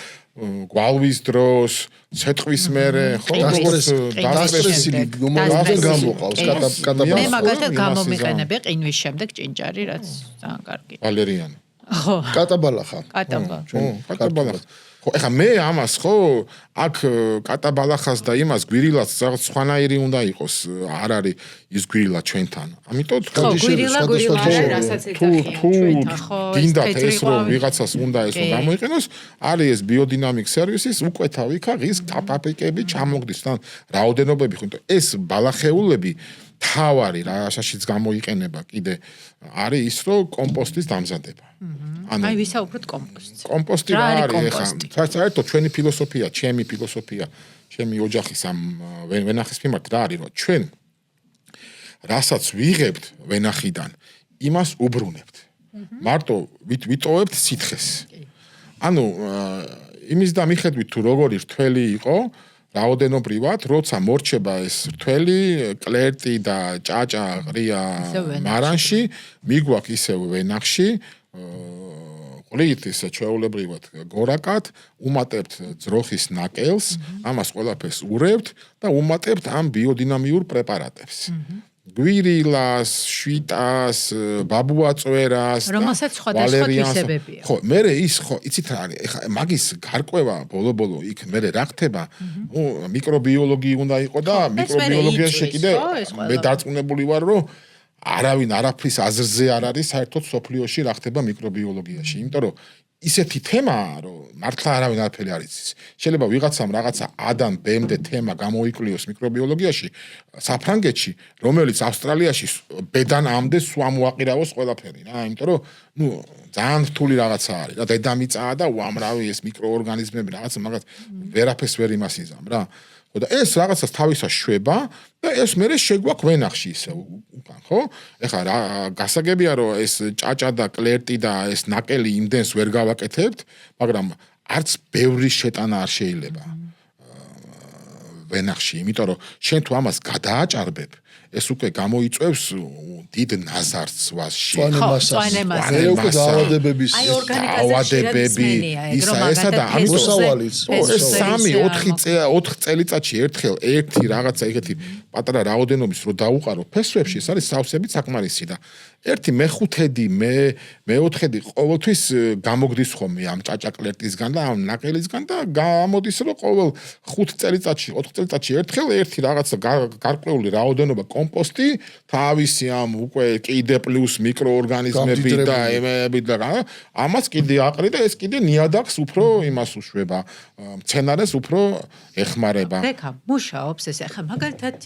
გვალვის დროს, ცეტყვის მერე, ხო? დასტრესილი მომენტი გამოყავს მე მაგალითად გამომიყენები ყინვის შემდეგ ჭინჭარი, რაც ძალიან კარგი. ვალერიანი. ხო. კატაბალახა. კატაბალახა. ხო, ეხა მე ამას ხო აქ კატაბალახას და იმას გვირილაც რაღაც სხვანაირი უნდა იყოს, არ არის ის გვირილა ჩვენთან. ამიტომ ხო, გვირილა რასაც ეძახიან ჩვენთან, ხო? დინდათ ეს რომ ვიღაცას უნდა ეს რომ გამოიყენოს, არის ეს ბიოდინამიკ სერვისის უკვე თავიქა ღის კაპაპიკები ჩამოგდის თან რაოდენობები ხო, ეს ბალახეულები თავარი რაშაშიც გამოიყენება კიდე არის ის რომ კომპოსტის დამზადება. აი ვისაუბროთ კომპოსტს. კომპოსტი რა არის ეხა? საერთოდ ჩვენი ფილოსოფია, ჩემი ფილოსოფია, ჩემი ოჯახის ამ ვენახის მიმართ რა არის რომ ჩვენ რასაც ვიღებთ ვენახიდან, იმას უბრუნებთ. მარტო ვიტოვებთ სითხეს. ანუ იმის და მიხედვით თუ როგორი რთველი იყო რაოდენობრივად, როცა მორჩება ეს რთველი, კლერტი და ჭაჭა ყრია მარანში, მიგვაქვს ისევ ვენახში, ყრით ისე ჩვეულებრივად გორაკად, უმატებთ ძროხის ნაკელს, ამას ყველაფერს ურევთ და უმატებთ ამ ბიოდინამიურ პრეპარატებს. გვირილას, შვიტას, ბაბუაწვერას და რომელსაც სხვადასხვა თვისებებია. ხო, მე ის ხო, იცით რა არის? ეხა მაგის გარკვევა ბოლო-ბოლო იქ მე რა ხდება? მიკრობიოლოგი უნდა იყო და მიკრობიოლოგიაში კიდე მე დარწმუნებული ვარ, რომ არავინ არაფრის აზრზე არ არის საერთოდ სოფლიოში რა ხდება მიკრობიოლოგიაში, იმიტომ რომ ისეთი თემაა, რომ მართლა არავინ არაფერი არ იცის. შეიძლება ვიღაცამ რაღაცა A-დან B-მდე თემა გამოიკვლიოს მიკრობიოლოგიაში, საფრანგეთში, რომელიც ავსტრალიაში B-დან A-მდე სულ ამოაყირავოს ყველაფერი რა, იმიტომ რომ ძალიან რთული რაღაცა არის. და დედამიწაა და უამრავი ეს მიკროორგანიზმები რაღაცა მაგათ ვერაფერს ვერ იმასიზამ რა. ხო და ეს რაღაცას თავისას შვება და ეს მერე შეგვაქვს ვენახში ისე უკან, ხო? ეხლა რა გასაგებია რომ ეს ჭაჭა და კლერტი და ეს ნაკელი იმდენს ვერ გავაკეთებთ, მაგრამ არც ბევრი შეტანა არ შეიძლება ვენახში, იმიტომ რომ შენ თუ ამას გადააჭარბებ, ეს უკვე გამოიწვევს დიდ ნაზარს ვასში. წვანემასზე. უკვე დაავადებების ესა და ამოსავალიც. ეს 3-4 წელიწადში ერთხელ ერთი რაღაცა ეგეთი პატარა რაოდენობის რო დაუყარო ფესვებში, ეს არის სავსებით საკმარისი და ერთი მეხუთედი, მეოთხედი ყოველთვის გამოგდის ხომე ამ ჭაჭაკლერტისგან და ამ ნაკელისგან და გამოდის რომ ყოველ 5 წელიწადში, 4 წელიწადში ერთხელ ერთი რაღაცა გარკვეული რაოდენობა კომპოსტი თავისი ამ უკვე კიდე პლუს მიკროორგანიზმები და ემები და ამას კიდე აყრი და ეს კიდე ნიადაგს უფრო იმას უშვება, მცენარეს უფრო ეხმარება. რეკა მუშაობს ეს ახლა მაგალითად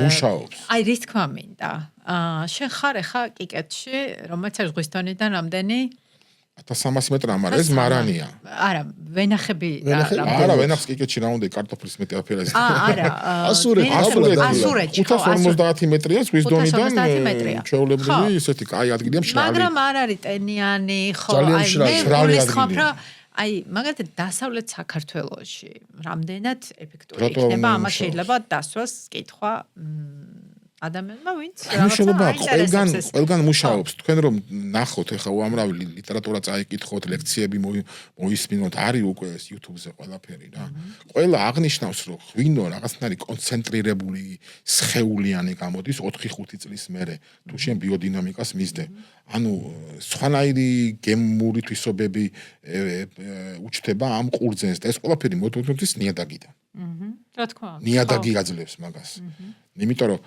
მუშაობს. აი რის თქმა მინდა. შენ ხარ ახლა კიკეთში, რომელიც არის ზღვისთონიდან რამდენი 1300 მეტრ ამარ ეს მარანია. არა, ვენახები არა, ვენახს კიკეთში რა უნდა კარტოფლის მეტი აფერაზე. არა, ასურეთი 550 მეტრია ზღვის დონიდან. ჩვეულებრივი ისეთი კაი ადგილია მშრალი. მაგრამ არ არის ტენიანი, ხო, აი მე გულისხმობ, აი, მაგალითად დასავლეთ საქართველოში რამდენად ეფექტური იქნება, ამას შეიძლება დასვას კითხვა ადამიანმა ვინც ყველგან მუშაობს. თქვენ რომ ნახოთ ეხა უამრავი ლიტერატურა წაიკითხოთ, ლექციები მოისმინოთ, არის უკვე ეს YouTube-ზე ყველაფერი რა. ყველა აღნიშნავს რომ ღვინო რაღაცნაირი კონცენტრირებული სხეულიანი გამოდის 4-5 წლის მერე თუ შენ ბიოდინამიკას მისდე. ანუ სხვანაირი გემური თვისობები უჩნდება ამ ყურძენს და ეს ყველაფერი მოდუდის ნიადაგიდან. რა თქმა უნდა. ნიადაგი აძლევს მაგას. იმიტომ რომ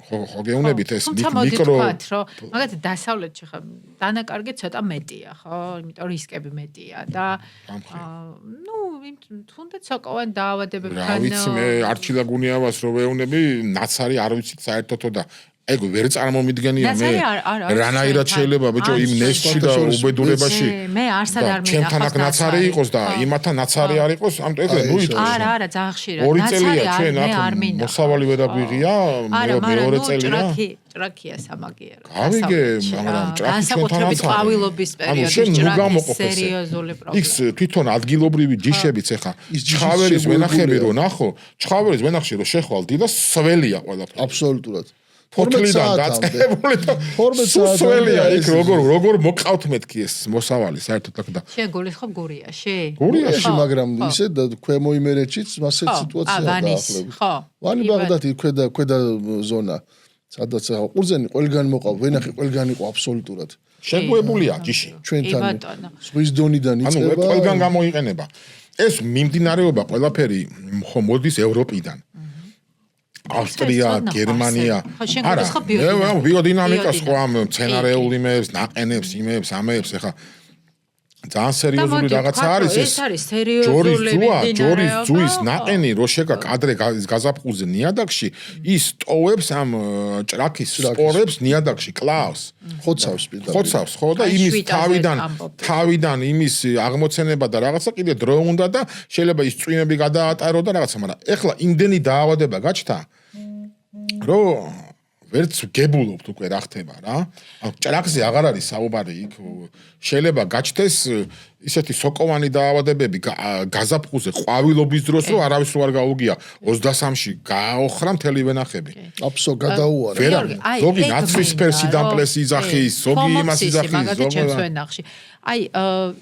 ხო გეუნებით ეს მიკრო ვთქვათ რომ მაგალითად დასავლეთში ხა დანაკარგი ცოტა მეტია ხო იმიტომ რომ რისკები მეტია და თუნდაც საკოვან დაავადებებთან რა ვიცი მე არჩილა გუნიავას რომ ვეუნები ნაცარი არ ვიცით საერთოდ და ეგ ვერ წარმომიდგენია მე რანაირად შეიძლება ბიჭო იმ ნესში და უბედურებაში მე არსად არ მინახავს ჩემთან აქ ნაცარი იყოს და იმათთან ნაცარი არ იყოს ამიტომ ეგრე ნუ იტყვი არა ძალიან ხშირად ორი წელია ჩვენ აქ მოსავალი ვერ აგვიღია მეორე წელია ჭრაკია სამაგიერო გავიგე მაგრამ ჭრაკი ჩვენთანაც ყვავილობის პერიოდში ჭრაკი სერიოზული პრობლემა იქ თვითონ ადგილობრივი ჯიშებიც ეხა ჩხავერის ვენახები რო ნახო ჩხავერის ვენახში რო შეხვალ დილას სველია ყველაფერი აბსოლუტურად ფოთლიდან დაწყებული და სველია იქ როგორ მოყავთ მეთქი ეს მოსავალი საერთოდ აქ და შენ გულისხმობ გურიაში მაგრამ ისე და ქვემო იმერეთშიც მასეთ სიტუაციაა დაახლოებით ხო ვანი ბაღდათი ქვედა ზონა სადაც ყურძენი ყველგან მოყავ ვენახი ყველგან იყო აბსოლუტურად შეგუებულია ჯიში ჩვენთან ზღვის დონიდან იწყება ანუ ყველგან გამოიყენება ეს მიმდინარეობა ყველაფერი ხო მოდის ევროპიდან ავსტრია, გერმანია. არა, ბიოდინამიკას ხო ამ მცენარეულ იმებს, ნაყენებს, იმებს, ამებს ეხა ძალიან სერიოზული რაღაცა არის ეს. ჯორის ძუის ნაყენი რო შეგა კადრე გაზაფხულზე ნიადაგში, ის ტოვებს ამ ჭრაქის სპორებს ნიადაგში კლავს. ხოცავს, ხო და იმის თავიდან იმის აღმოცენება და რაღაცა კიდე დრო უნდა და შეიძლება ის წვიმები გადაატარო და რაღაცა, მაგრამ ეხლა იმდენი დაავადება გაჩნდა რო ვერც გებულობთ უკვე რა ხდება რა. ჭრაკზე აღარ არის საუბარი იქ შეიძლება გაჩნდეს ისეთი სოკოვანი დაავადებები გაზაფხულზე ყვავილობის დროს რო არავის რო არ გაუგია 23-ში გააოხრა მთელი ვენახები. აბსოლუტურად გადაუარა. ზოგი ნაცრისფერში დამპლეს იძახის, ზოგი იმას იძახის, ზოგი აი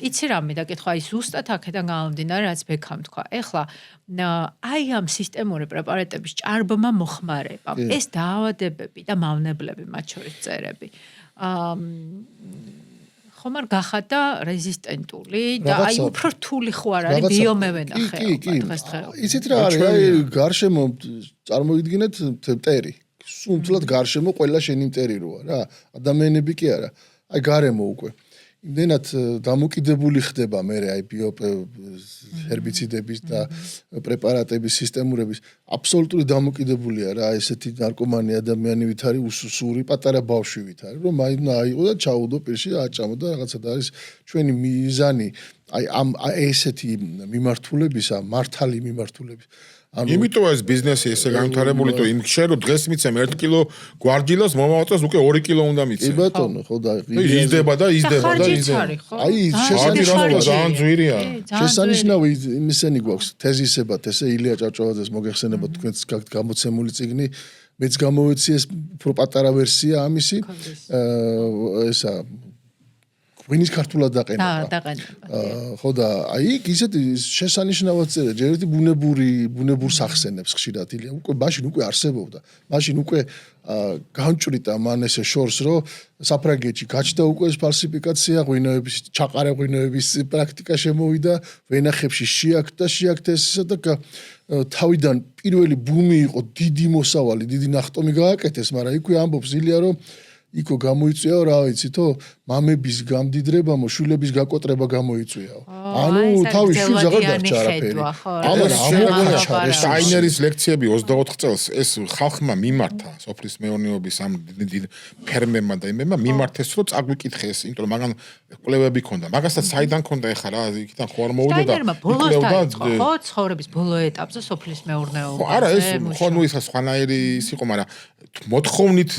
იცი რა მე დაკითხვა აი ზუსტად აქედან გამომდინარე რაც ბექამ თქვა. ეხლა აი ამ სისტემური პრეპარატების ჭარბმა მოხმარებამ ეს დაავადებები და მავნებლები მათ შორის წერები ხომ არ გახადა რეზისტენტული და აი უფრო რთული ხო არ არის ბიომევენახეობა დღესდღეობით. იცით რა არის აი გარშემო წარმოვიდგინეთ მტერი. სულ გარშემო ყველა შენი მტერი როა რა. ადამიანები კი არა. აი გარემო უკვე იმდენად დამოკიდებული ხდება მე აი ჰერბიციდების და პრეპარატების სისტემურების აბსოლუტური დამოკიდებულია რა ესეთი ნარკომანი ადამიანი ვით არის უსუსური პატარა ბავშვი ვით არის რომ აიღო და ჩაუდო პირში აჭამო და რაღაცა და არის ჩვენი მიზანი აი ამ ესეთი მიმართულებისა მართალი მიმართულების იმიტომ ეს ბიზნესი ესე განვითარებული თუ იმ შენ რომ დღეს მიცემ 1 კილო გვარჯილას მომავალ წელს უკვე 2 კილო უნდა მიცემ. კი ბატონო, ხო და იზრდება და იზრდება. აი შესანიშნავია ძალიან ძვირია. შესანიშნავი იმისენი გვაქვს თეზისებად ესე ილია ჭავჭავაძეს მოგეხსენებათ თქვენს გამოცემული წიგნი მეც გამოვეცი ეს უფრო პატარა ვერსია ამისი ესა ღვინის ქართულად დაყენება. ხო და აი ისეთი შესანიშნავად წერა ჯერ ერთი ბუნებურ სახსენებს ხშირად ილია უკვე მაშინ უკვე არსებობდა მაშინ უკვე განჭვრიტა მან ესე შორს რომ საფრანგეთში გაჩნდა უკვე ეს ფალსიფიკაცია ღვინოების ჩაყარე ღვინოების პრაქტიკა შემოვიდა ვენახებში შეაქდა ესა და თავიდან პირველი ბუმი იყო დიდი მოსავალი დიდი ნახტომი გააკეთეს მაგრამ იქვე ამბობს ილია რომ იქო გამოიწვიაო რა ვიცითო მამების გამდიდრებამო შვილების გაკოტრება გამოიწვიაო ანუ თავის შვილს აღარ დარჩა არაფერი ამან შაინერის ლექციები 24 წელს ეს ხალხმა მიმართა სოფლის მეურნეობის ამ ფერმებმა და იმებმა მიმართეს რომ წაგვიკითხეს იმიტომ რომ მაგან კვლევები ქონდა მაგასაც საიდან ქონდა ეხლა რა იქიდან ხო არ მოვიდა და ხო ცხოვრების ბოლო ეტაპზე სოფლის მეურნეობა არა ეს ხო ნუ ისა სხვანაირი ის იყო მაგრამ მოთხოვნით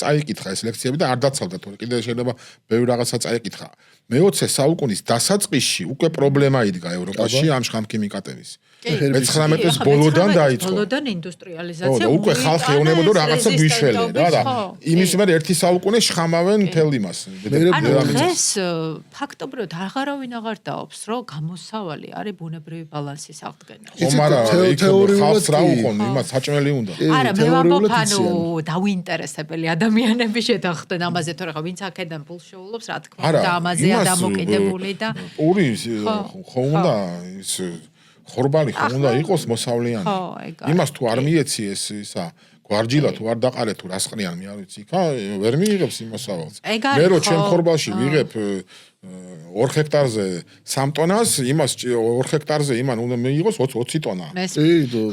წაიკითხა ეს ლექციები და არ დაცავდა თორე კიდე შეიძლება ბევრი რაღაცა წაიკითხა მე-20 საუკუნის დასაწყისში უკვე პრობლემა იდგა ევროპაში ამ შხამქიმიკატების მე-19-ის ბოლოდან დაიწყო ბოლოდან ინდუსტრიალიზაცია უკვე ხალხი ეუბნებოდა რაღაცა გვიშველე რა და იმის მერე ერთი საუკუნე შხამავენ მთელ იმას დღეს ფაქტობრივად აღარავინ აღარ დაობს რომ გამოსავალი არის ბუნებრივი ბალანსის აღდგენა თეორიულად ხალხს რა უყონ იმას საჭმელი უნდა არა მე ვამბობ ანუ დავინტერესებელი ადამიანები შედახდნენ ამაზე თორე ხო ვინც აქედან ფულს შეულობს რა თქმა უნდა ამაზეა დამოკიდებული და ორი ხო უნდა ის ხორბალი ხო უნდა იყოს მოსავლიანი იმას თუ არ მიეცი ეს ისა გვარჯილა თუ არ დაყარე თუ რას ყრიან მე არ ვიცი იქა ვერ მიიღებს იმ მოსავალს მე რო ჩემ ხორბალში ვიღებ 2 ჰექტარზე 3 ტონას, იმას 2 ჰექტარზე იმან უნდა მიიღოს 20 ტონა.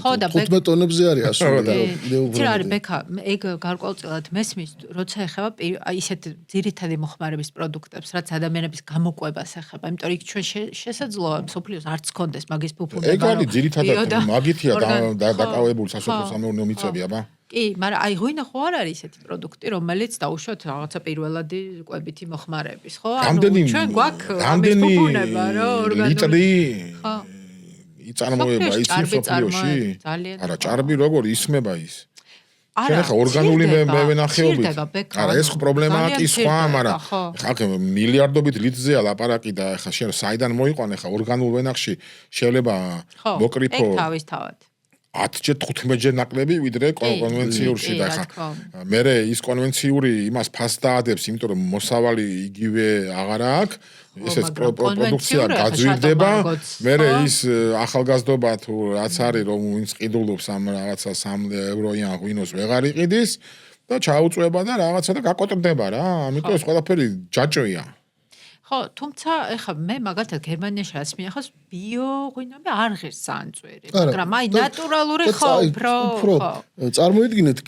ხო და 15 ტონებზე არის ასული. იცი რა არის ბექა, ეგ გარკვეულწილად მესმის, როცა ეხება ისეთ ძირითადი მოხმარების პროდუქტებს, რაც ადამიანების გამოყვებას ეხება, იმიტომ რომ იქ ჩვენ შესაძლოა სოფლიოს არც კონდეს მაგის ფუფუნება. ეგ არის ძირითადად მაგითია დაკავებული სასოფლო-სამეურნეო მიწები, აბა. კი, მაგრამ აი ღვინა ხო არ არის ესეთი პროდუქტი, რომელიც დაუშვათ რაღაცა პირველადი კვებითი მოხმარების, ხო? ჩვენ გვაქვს ამის ფუფუნება, რა, ორგანული. ხო. იწარმოება იცი სოფლიოში? არა, ჭარბი როგორ ისმება ის? არა, ხა ორგანული მევენახეობით. არა, ეს პრობლემაა კი სხვა, მაგრამ ხა მილიარდობით ლიტრზეა ლაპარაკი და ხა შენ საიდან მოიყვანე ხა ორგანულ ვენახში შეიძლება მოკრიფო. ეგ თავისთავად. 10-ჯერ 15-ჯერ ნაკლები ვიდრე კონვენციურში და ხა მერე ის კონვენციური იმას ფასს დაადებს, იმიტომ რომ მოსავალი იგივე აღარა აქვს, ესეც პროდუქცია გაძვირდება, მერე ის ახალგაზრდობა თუ რაც არის რომ ვინც ყიდულობს ამ რაღაცა 3 ევროიან ღვინოს ვეღარ იყიდის და ჩაუწვება და რაღაცა და გაკოტრდება რა, ამიტომ ეს ყველაფერი ჯაჭვია. ხო, თუმცა ეხლა მე მაგალითად გერმანიაში რაც მიახავს ბიო ღვინები არ ღირს სანწვერი, მაგრამ აი ნატურალური ხო უფრო წარმოიდგინეთ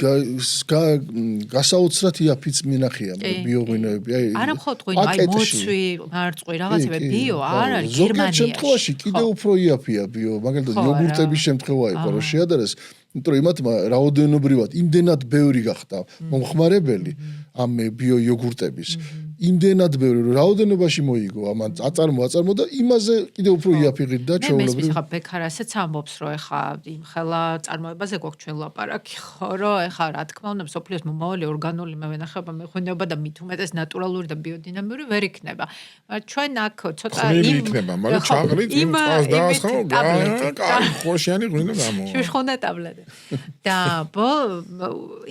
გასაოცრად იაფიც მინახია ბიო ღვინები, აი არა მხოლოდ ღვინო, აი მოცვი, მარწყვი, რაღაცები ბიო არ არის გერმანიაში. ზოგიერთ შემთხვევაში კიდევ უფრო იაფია ბიო, მაგალითად იოგურტების შემთხვევა იყო რომ შეადარეს, იმიტომ რომ იმათ რაოდენობრივად იმდენად ბევრი გახდა მომხმარებელი ამ ბიო იოგურტების. იმდენად ბევრი რომ რაოდენობაში მოიგო ამან აწარმო და იმაზე კიდევ უფრო იაფიღით და ჩვეულებრივ. მე ხა ბექარასაც ამბობს რომ ეხა იმ ხელა წარმოებაზე გვაქვს ჩვენ ლაპარაკი ხო რომ ეხა რა თქმა უნდა სოფლიოს მომავალი ორგანული მევენახეობა მეღვინეობა და მით უმეტეს ნატურალური და ბიოდინამიური ვერ იქნება. მაგრამ ჩვენ აქ ცოტა იმ იქნება, მაგრამ ჩაყრით იმ წყალს დაასხო, ხოშიანი ღვინო გამო. შუშხონა ტაბლეტი. და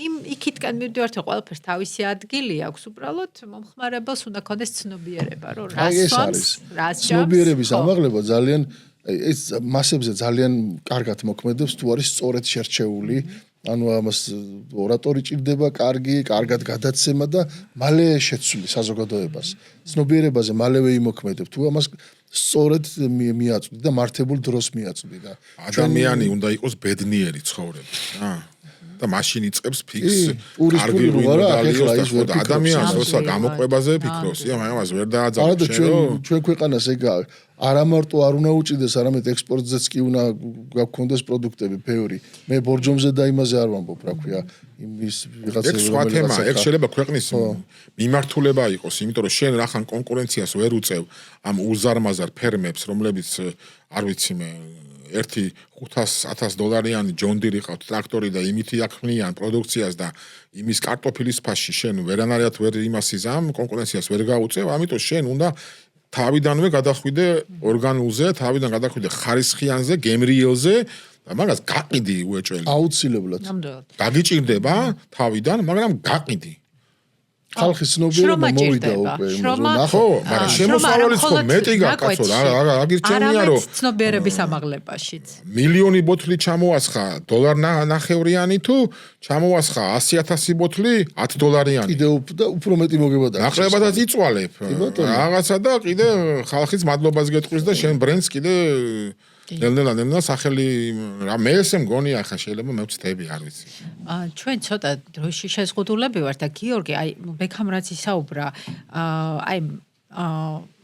იმ იქითკენ მივდივართ ყველაფერს თავისი ადგილი აქვს უბრალოდ მომხმარებელს უნდა კონდეს ცნობიერება რომ რას ცნობიერების ამაღლება ძალიან ეს მასებზე ძალიან კარგად მოქმედებს თუ არის სწორედ შერჩეული ანუ ამას ორატორი ჭირდება კარგად გადაცემა და მალე შეცვლი საზოგადოებას ცნობიერებაზე მალევე იმოქმედებ თუ ამას სწორედ მიაწვდი და მართებულ დროს მიაწვდი და ადამიანი უნდა იყოს ბედნიერი ცხოვრებით რა და მაშინ იწყებს ფიქს კარგი ღვინო დალიოს და ადამიანს როცა გამოყვებაზე ფიქრობს ამას ვერ დააძაბოს ჩვენ ქვეყანას ეგ არა მარტო არ უნდა უჭიდეს არამედ ექსპორტზეც კი უნდა გქონდეს პროდუქტები ბევრი მე ბორჯომზე და იმაზე არ ვამბობ რა ქვია იმის ვიღაცები ეს სხვა თემა ეგ შეიძლება ქვეყნის მიმართულება იყოს იმიტომ რომ შენ რახან კონკურენციას ვერ უწევ ამ უზარმაზარ ფერმებს რომლებიც არ ვიცი მე $500,000 John Deere ყავთ ტრაქტორი და იმითი აქმნიან პროდუქციას და იმის კარტოფილის ფასში შენ ვერანაირად ვერ იმასის ამ კონკურენციას ვერ გაუწევ, ამიტომ შენ უნდა თავიდანვე გადახვიდე ორგანულზე, თავიდან გადახვიდე ხარისხიანზე, გემრიელზე და მაგას გაყიდი უეჭველი. აუცილებლად. გაგიჭირდება თავიდან, მაგრამ გაყიდი. ხალხის ცნობიერება მოვიდა უკვე ხო, მაგრამ შემოსავალიც ხო მეტი გაკაცო რა აგირჩენია რომ ცნობიერების ამაღლებაშიც მილიონი ბოთლი ჩამოასხა $1.5 თუ ჩამოასხა 100,000 ბოთლი $10. კიდევ და უფრო მეტი მოგება და ნაკლებადაც იწვალებ რაღაცა და კიდე ხალხის მადლობას გეტყვის და შენ ბრენდს კიდე ნელ-ნელა სახელი რა მე ესე მგონია ხა შეიძლება მე ვწდები არ ვიცი. ჩვენ ცოტა დროში შეზღუდულები ვართ და გიორგი აი ბექამ რაც ისაუბრა აი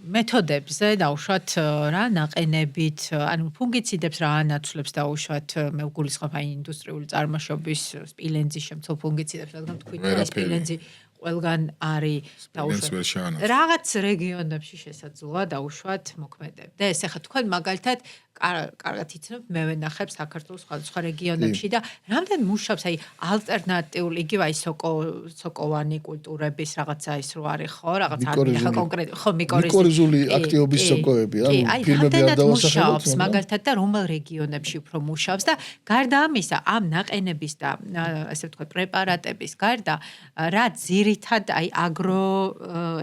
მეთოდებზე დაუშვათ რა ნაყენებით ანუ ფუნგიციდებს რა ანაცვლებს დაუშვათ მე ვგულისხმობ აი ინდუსტრიული წარმოშობის სპილენძის შემცველ ფუნგიციდებს რადგან თქვით სპილენძი ყველგან არის დაუშვათ რაღაც რეგიონებში შესაძლოა დაუშვათ მოქმედებ და ეს ახლა თქვენ მაგალითად კარგად იცნობ მევენახებს საქართველოს სხვადასხვა რეგიონებში და რამდენ მუშაობს აი ალტერნატიული იგივე აი სოკოვანი კულტურების რაღაცა ის რო არის ხო რაღაც ახლა კონკრეტ ხო მიკორიზული აქტივობის სოკოები ანუ ფირმები არ დავასახელოთ მაგალითად და რომელ რეგიონებში უფრო მუშაობს და გარდა ამისა ამ ნაყენების და ესე ვთქვათ პრეპარატების გარდა რა ძირითად აი აგრო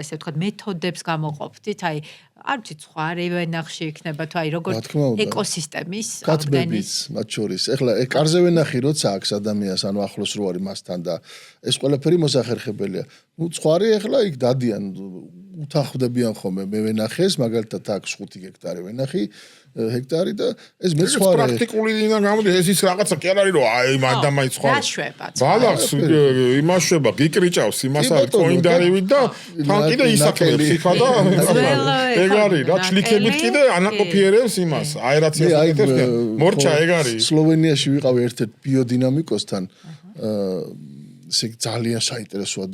ესე ვთქვათ მეთოდებს გამოყოფთ აი არ ვიცი სხვა რევენახში იქნება თუ აი როგორ ეკოსისტემის კათბების მათ შორის ეხლა კარზე ვენახი როცა აქვს ადამიანს ანუ ახლოს რო არის მასთან და ეს ყველაფერი მოსახერხებელია ნუ სხვარი ეხლა იქ დადიან უთანხმდებიან ხოლმე მე ვენახეს მაგალითად აქ 5 ჰექტარი ვენახი ჰექტარი და ეს მეცხვარე პრაქტიკული დინა გამოდის ეს ის რაღაცა კი არ არის რომ აი მანდამაი სხვა გაშვება ბალახს იმაშვება გიკრიჭავს იმას არის კოინდარივით და თან კიდე ისაკელებს იქა და ეგ არის რა ჩლიქებით კიდე ანაკოფიერებს იმას აერაციას აკეთებს მორჩა ეგ არის სლოვენიაში ვიყავი ერთ-ერთ ბიოდინამიკოსთან ესე ძალიან საინტერესო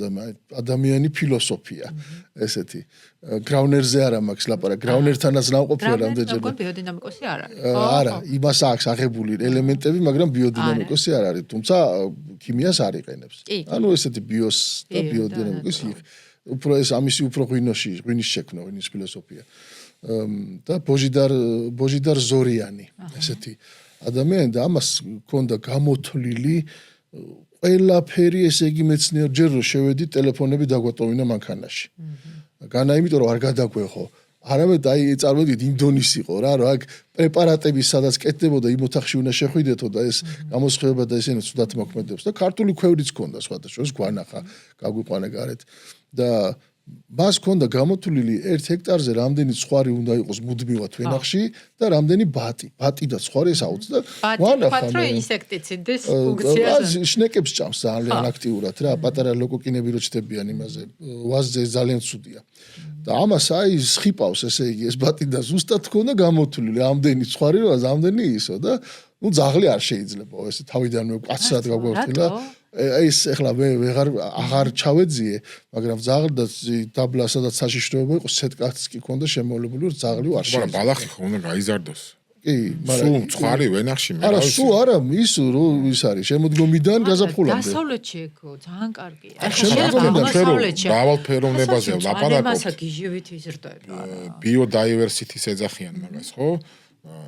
ადამიანი ფილოსოფია ესეთი გრაუნერზე არა მაქვს ლაპარაკი გრაუნერთანაც ნავყოფია რამდენჯერმე ბიოდინამიკოსი არ არის არა იმას აქვს აღებული ელემენტები მაგრამ ბიოდინამიკოსი არ არის თუმცა ქიმიას არ იყენებს ანუ ესეთი ბიოს და ბიოდინამიკოსი უფრო ეს ამისი უფრო ღვინის შექმნა ღვინის ფილოსოფია და ბოჟიდარ ზორიანი ესეთი ადამიანი და ამას ჰქონდა გამოთვლილი ყველაფერი ესე იგი მეცნიერ ჯერ რომ შევედი ტელეფონები დაგვატოვინა მანქანაში. განა იმიტომ რომ არ გადაგვეხო. არამედ აი წარმოვიდგინეთ ინდონის იყო რა რომ აქ პრეპარატები სადაც კეთდებოდა იმ ოთახში უნდა შეხვიდეთო და ეს გამოსხივება და ესენი ცუდად მოქმედებს და ქართული ქვევრიც ჰქონდა სხვადასხვა გვანახა გაგვიყვანა გარეთ და მას ჰქონდა გამოთვლილი 1 ჰექტარზე რამდენი ცხვარი უნდა იყოს მუდმივად ვენახში და რამდენი ბატი და ცხვარი საუც და გვანახა რომ ინსექტიციდის ფუნქციას შნეკებს ჭამს ძალიან აქტიურად რა პატარა ლოკოკინები რო ჩდებიან იმაზე ვაზზე ძალიან ცუდია და ამას აი სხიპავს ესე იგი ეს ბატი და ზუსტად ჰქონდა გამოთვლილი რამდენი ცხვარი რა რამდენი ისო და ნუ ძაღლი არ შეიძლება ესე თავიდანვე კაცად გაგვევხილა ეს ეხლა აღარ ჩავეძიე მაგრამ ძაღლი და დაბლა სადაც საშიშროება იყო სეტკაც კი ქონდა შემოვლებული რომ ძაღლი არ შეიძლება მაგრამ ბალახი ხო უნდა გაიზარდოს კი მაგრამ სულ ცხვარი ვენახში მე არა სულ არა ის რომ ის არის შემოდგომიდან გაზაფხულამდე დასავლეთში ეგ ძალიან კარგია შემოდგომიდან მრავალფეროვნებაზე ლაპარაკობთ ამასა გიჟივით იზრდება ბიოდაივერსიტის ეძახიან მაგას ხო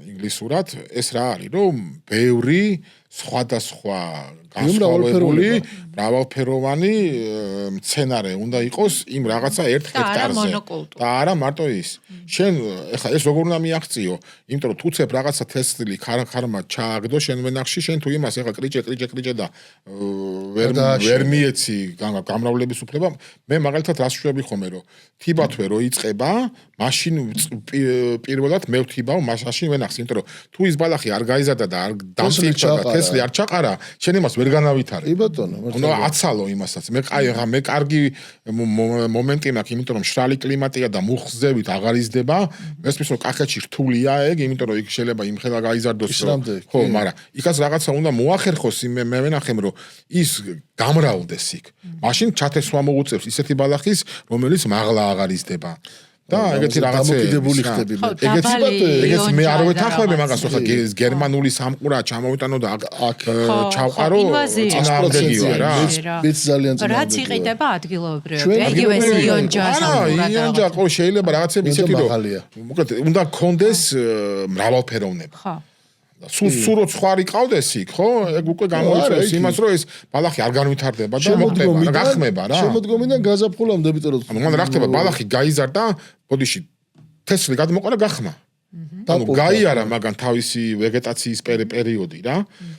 ინგლისურად ეს რა არის რომ ბევრი სხვადასხვა განსხვავებული მრავალფეროვანი მცენარე უნდა იყოს იმ რაღაცა 1 ჰექტარზე და არა მარტო ის შენ ეხლა ეს როგორ უნდა მიაღწიო იმიტომ რომ თუცებ რაღაცა თესლი ხარმა ჩააგდო შენ ვენახში შენ თუ იმას ეხლა კრიჭე და ვერ მიეცი გამრავლების უფლება მე მაგალითად რას შვები ხომე რომ თიბათვე რო იწება მაშინ პირველად მე ვთიბავ მაშინ ვენახს იმიტომ რომ თუ ის ბალახი არ გაიზარდა და არ დამწიფდა და თესლი არ ჩაყარა შენ იმას ვერ განავითარე კი ბატონო უნდა აცალო იმასაც მე კარგი მომენტი მაქვს იმიტომ რომ შრალი კლიმატია და მუხზევით აღარ იზრდება მესმის რომ კახეთში რთულია ეგ იმიტომ რომ იქ შეიძლება იმხელა გაიზარდოს ხო მაგრამ იქაც რაღაცა უნდა მოახერხოს მე ვენახემ რომ ის გამრავლდეს იქ მაშინ ჩათესვა მოუწევს ისეთი ბალახის რომელიც მაღლა აღარ იზრდება და ეგეთი რაღაცები დამოკიდებული ხდები ეგეც მე არ ვეთანხმები მაგას ხო გერმანული სამყურა ჩამოვიტანო და აქ ჩავყარო წინააღმდეგია რა მეც ძალიან წინააღმდეგია რაც იყიდება ადგილობრივები იგივე იონჯა ხო შეიძლება რაღაცები ისეთი რომ მოკლედ უნდა გქონდეს მრავალფეროვნება ხო სულ ცხვარი ყავდეს იქ ხო ეგ უკვე გამოიწვევს იმას რომ ეს ბალახი არ განვითარდება და მოხდება გახმება რა შემოდგომიდან გაზაფხულამდე იმიტომ რომ მაგრამ რა ხდება ბალახი გაიზარდა ბოდიში თესლი გადმოყარა გახმა ანუ გაიარა მაგან თავისი ვეგეტაციის პერიოდი რა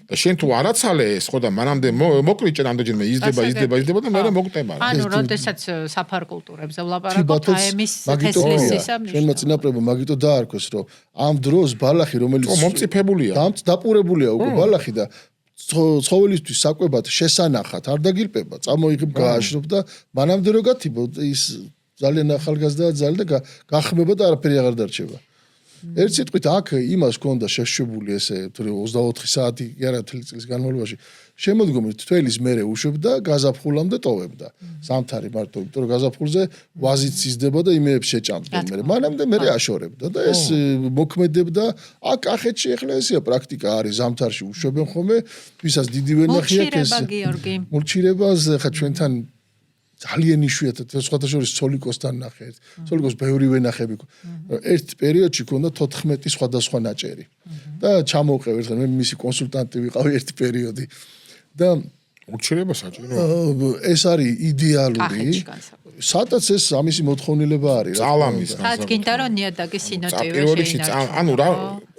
და შენ თუ არაცალე ეს ხო და მანამდე მოკრიჭე რამდენჯერმე იზრდება და მერე მოკტება ანუ როდესაც საფარკულტურებზე ვლაპარაკობთ აემის თესლის ისა შენმა წინაპრებმა მაგიტო დაარქვეს რომ ამ დროს ბალახი რომელიც მომწიფებულია დაპურებულია უკვე ბალახი და ცხოველისთვის საკვებად შესანახად არ დაგილპება წამოიღებ გააშრობ და მანამდე რო გათიბო ის ძალიან ახალგაზრდა ძალიან და გახმება და არაფერი აღარ დარჩება ერთ სიტყვით აქ იმას ჰქონდა შეშვებული ესე თუ 24 საათი არა წლის განმავლობაში შემოდგომით თველის მერე უშვებდა გაზაფხულამდე ტოვებდა ზამთარი მარტო იმიტომ რომ გაზაფხულზე ვაზიც იზრდება და იმეებს შეჭამდნენ მერე მანამდე მერე აშორებდა და ეს მოქმედებდა აქ კახეთში ახლა ესია პრაქტიკა არის ზამთარში უშვებენ ხოლმე ვისაც დიდი ვენახი აქვს ეს მულჩირებას ხა ჩვენთან ძალიან იშვიათად სხვათა შორის ცოლიკოსთან ნახეთ. ცოლიკოს ბევრი ვენახები. ერთ პერიოდში ქონდა 14 სხვადასხვა ნაჭერი. და ჩამოვყევ ერთხელ მე მისი კონსულტანტი ვიყავი ერთი პერიოდი. და უჩერება საჭირო. ეს არის იდეალური. სადაც ეს ამისი მოთხოვნილება არის. წალამის. რაც გინდა რომ ნიადაგის სინოტივე შეინარჩუნოს. ანუ რა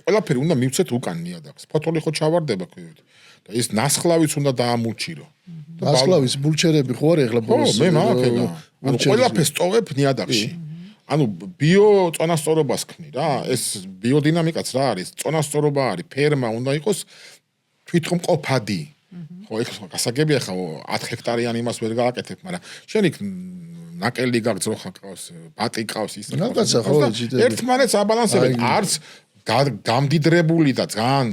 ყველაფერი უნდა მივცეთ უკან ნიადაგს. ფოთოლი ხო ჩავარდება ქვევით. და ის ნასხლავიც უნდა დაამულჩირო. ნასხლავის მულჩერები ხო არის ახლა ბოლოს მე მაგ ეხლა ანუ ყველაფერს ტოვებ ნიადაგში ანუ ბიო წონასწორობას ქმნი რა, ეს ბიოდინამიკაც რა არის, წონასწორობა არის, ფერმა უნდა იყოს თვითმყოფადი. ხო, ეხლა გასაგებია ხა 10 ჰექტარიანი იმას ვერ გააკეთებ, მაგრამ შენ იქ ნაკელი გაგძროხა ყავს, ბატი ყავს ის. რაღაცა ხო ერთმანეთს აბალანსებენ, არც გამდიდრებული და ძალიან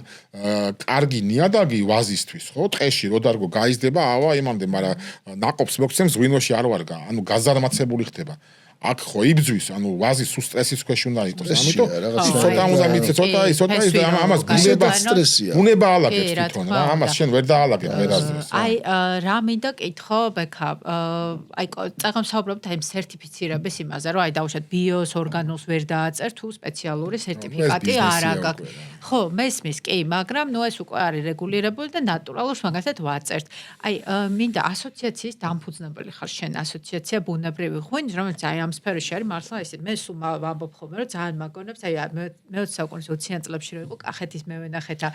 კარგი ნიადაგი ვაზისთვის, ხო? ტყეში რო დარგო გაიზრდება, ავა იმამდე, მაგრამ ნაყოფს მოგცემს ღვინოში არ ვარგა, ანუ გაზარმაცებული ხდება. აქ ხო იბძვის, ანუ ვაზი სულ სტრესის ქვეშ უნდა იყოს. ამიტომ ცოტა უნდა მიცე, ცოტა ის და ამას ბუნება ალაგებს თვითონ რა, ამას შენ ვერ დაალაგებ ვერასდროს. აი რა მინდა კითხო, ბექა, აი წაღამ საუბრობთ აი სერტიფიცირების იმაზე, რომ აი დაუშვათ ბიოს ორგანულს ვერ დააწერ თუ სპეციალური სერტიფიკატი არ აქვს. ხო, მესმის კი, მაგრამ ნუ ეს უკვე არის რეგულირებული და ნატურალურს მაგალითად ვაწერთ. აი მინდა ასოციაციის დამფუძნებელი ხარ შენ ასოციაცია ბუნებრივი ღვინის, რომელიც აი ამ სფეროში არის მართლა ისე მე სულ ვამბობ ხოლმე რომ ძალიან მაგონებს აი მე-20 საუკუნის 20-იან წლებში რო იყო კახეთის მევენახეთა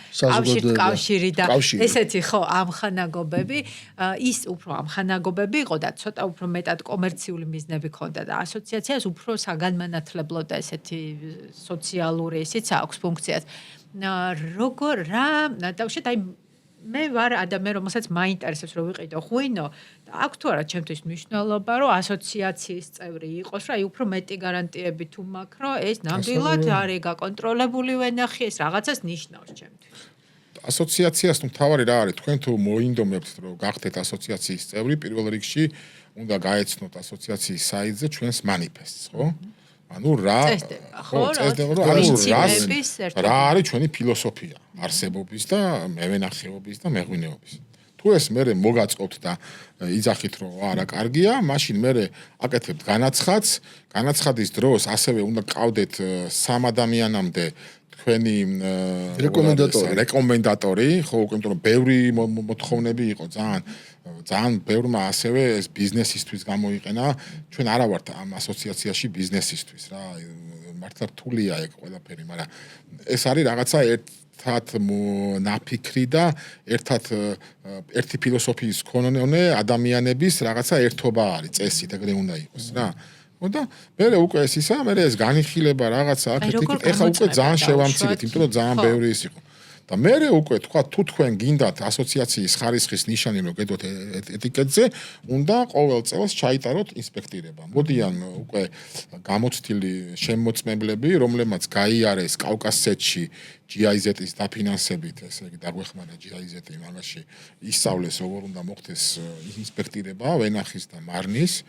კავშირი და ესეთი ხო ამხანაგობები ის უფრო ამხანაგობები იყო და ცოტა უფრო მეტად კომერციული მიზნები ჰქონდა და ასოციაციას უფრო საგანმანათლებლო და ესეთი სოციალური ისიც აქვს ფუნქციაც როგორ რა დავუშვათ აი მე ვარ ადამიანი რომელსაც მაინტერესებს რომ ვიყიდო ღვინო და აქ თუ არა ჩემთვის მნიშვნელობა რომ ასოციაციის წევრი იყოს რა აი უფრო მეტი გარანტიები თუ მაქვს რომ ეს ნამდვილად არის გაკონტროლებული ვენახი ეს რაღაცას ნიშნავს ჩემთვის ასოციაციას თუ თავარი რა არის თქვენ თუ მოინდომებთ რომ გახდეთ ასოციაციის წევრი პირველ რიგში უნდა გაეცნოთ ასოციაციის საიტზე ჩვენს მანიფესტს ხო ანუ რა რა არის ჩვენი ფილოსოფია არსებობის და მევენახეობის და მეღვინეობის თუ ეს მე მოგაწყობთ და იძახით რომ არა კარგია მაშინ მე აკეთებთ განაცხადის დროს ასევე უნდა გყავდეთ 3 ადამიანამდე თქვენი რეკომენდატორი ხო უკვე იმიტომ რომ ბევრი მოთხოვნები იყო ძალიან ბევრმა ასევე ეს ბიზნესისთვის გამოიყენა ჩვენ არა ვართ ამ ასოციაციაში ბიზნესისთვის რა მართლა რთულია ეგ ყველაფერი მაგრამ ეს არის რაღაცა ერთად ნაფიქრი და ერთი ფილოსოფიის მქონე ადამიანების რაღაცა ერთობა არის წესით ეგრე უნდა იყოს რა და მე უკვე ეს ისა მე ეს განიხილება რაღაცა აქეთ ეხა უკვე ძალიან შევამცირეთ იმიტომ რომ ძალიან ბევრი ის იყო და მე უკვე თქვა თუ თქვენ გინდათ ასოციაციის ხარისხის ნიშანი რომ გედოთ ეტიკეტზე უნდა ყოველ წელს ჩაიტაროთ ინსპექტირება მოდიან უკვე გამოცდილი შემოწმებლები რომლებმაც გაიარეს კავკასეთში GIZ-ის დაფინანსებით ესე იგი დაგვეხმარა GIZ-ი მაგაში ისწავლეს როგორ უნდა მოხდეს ინსპექტირება ვენახის და მარნის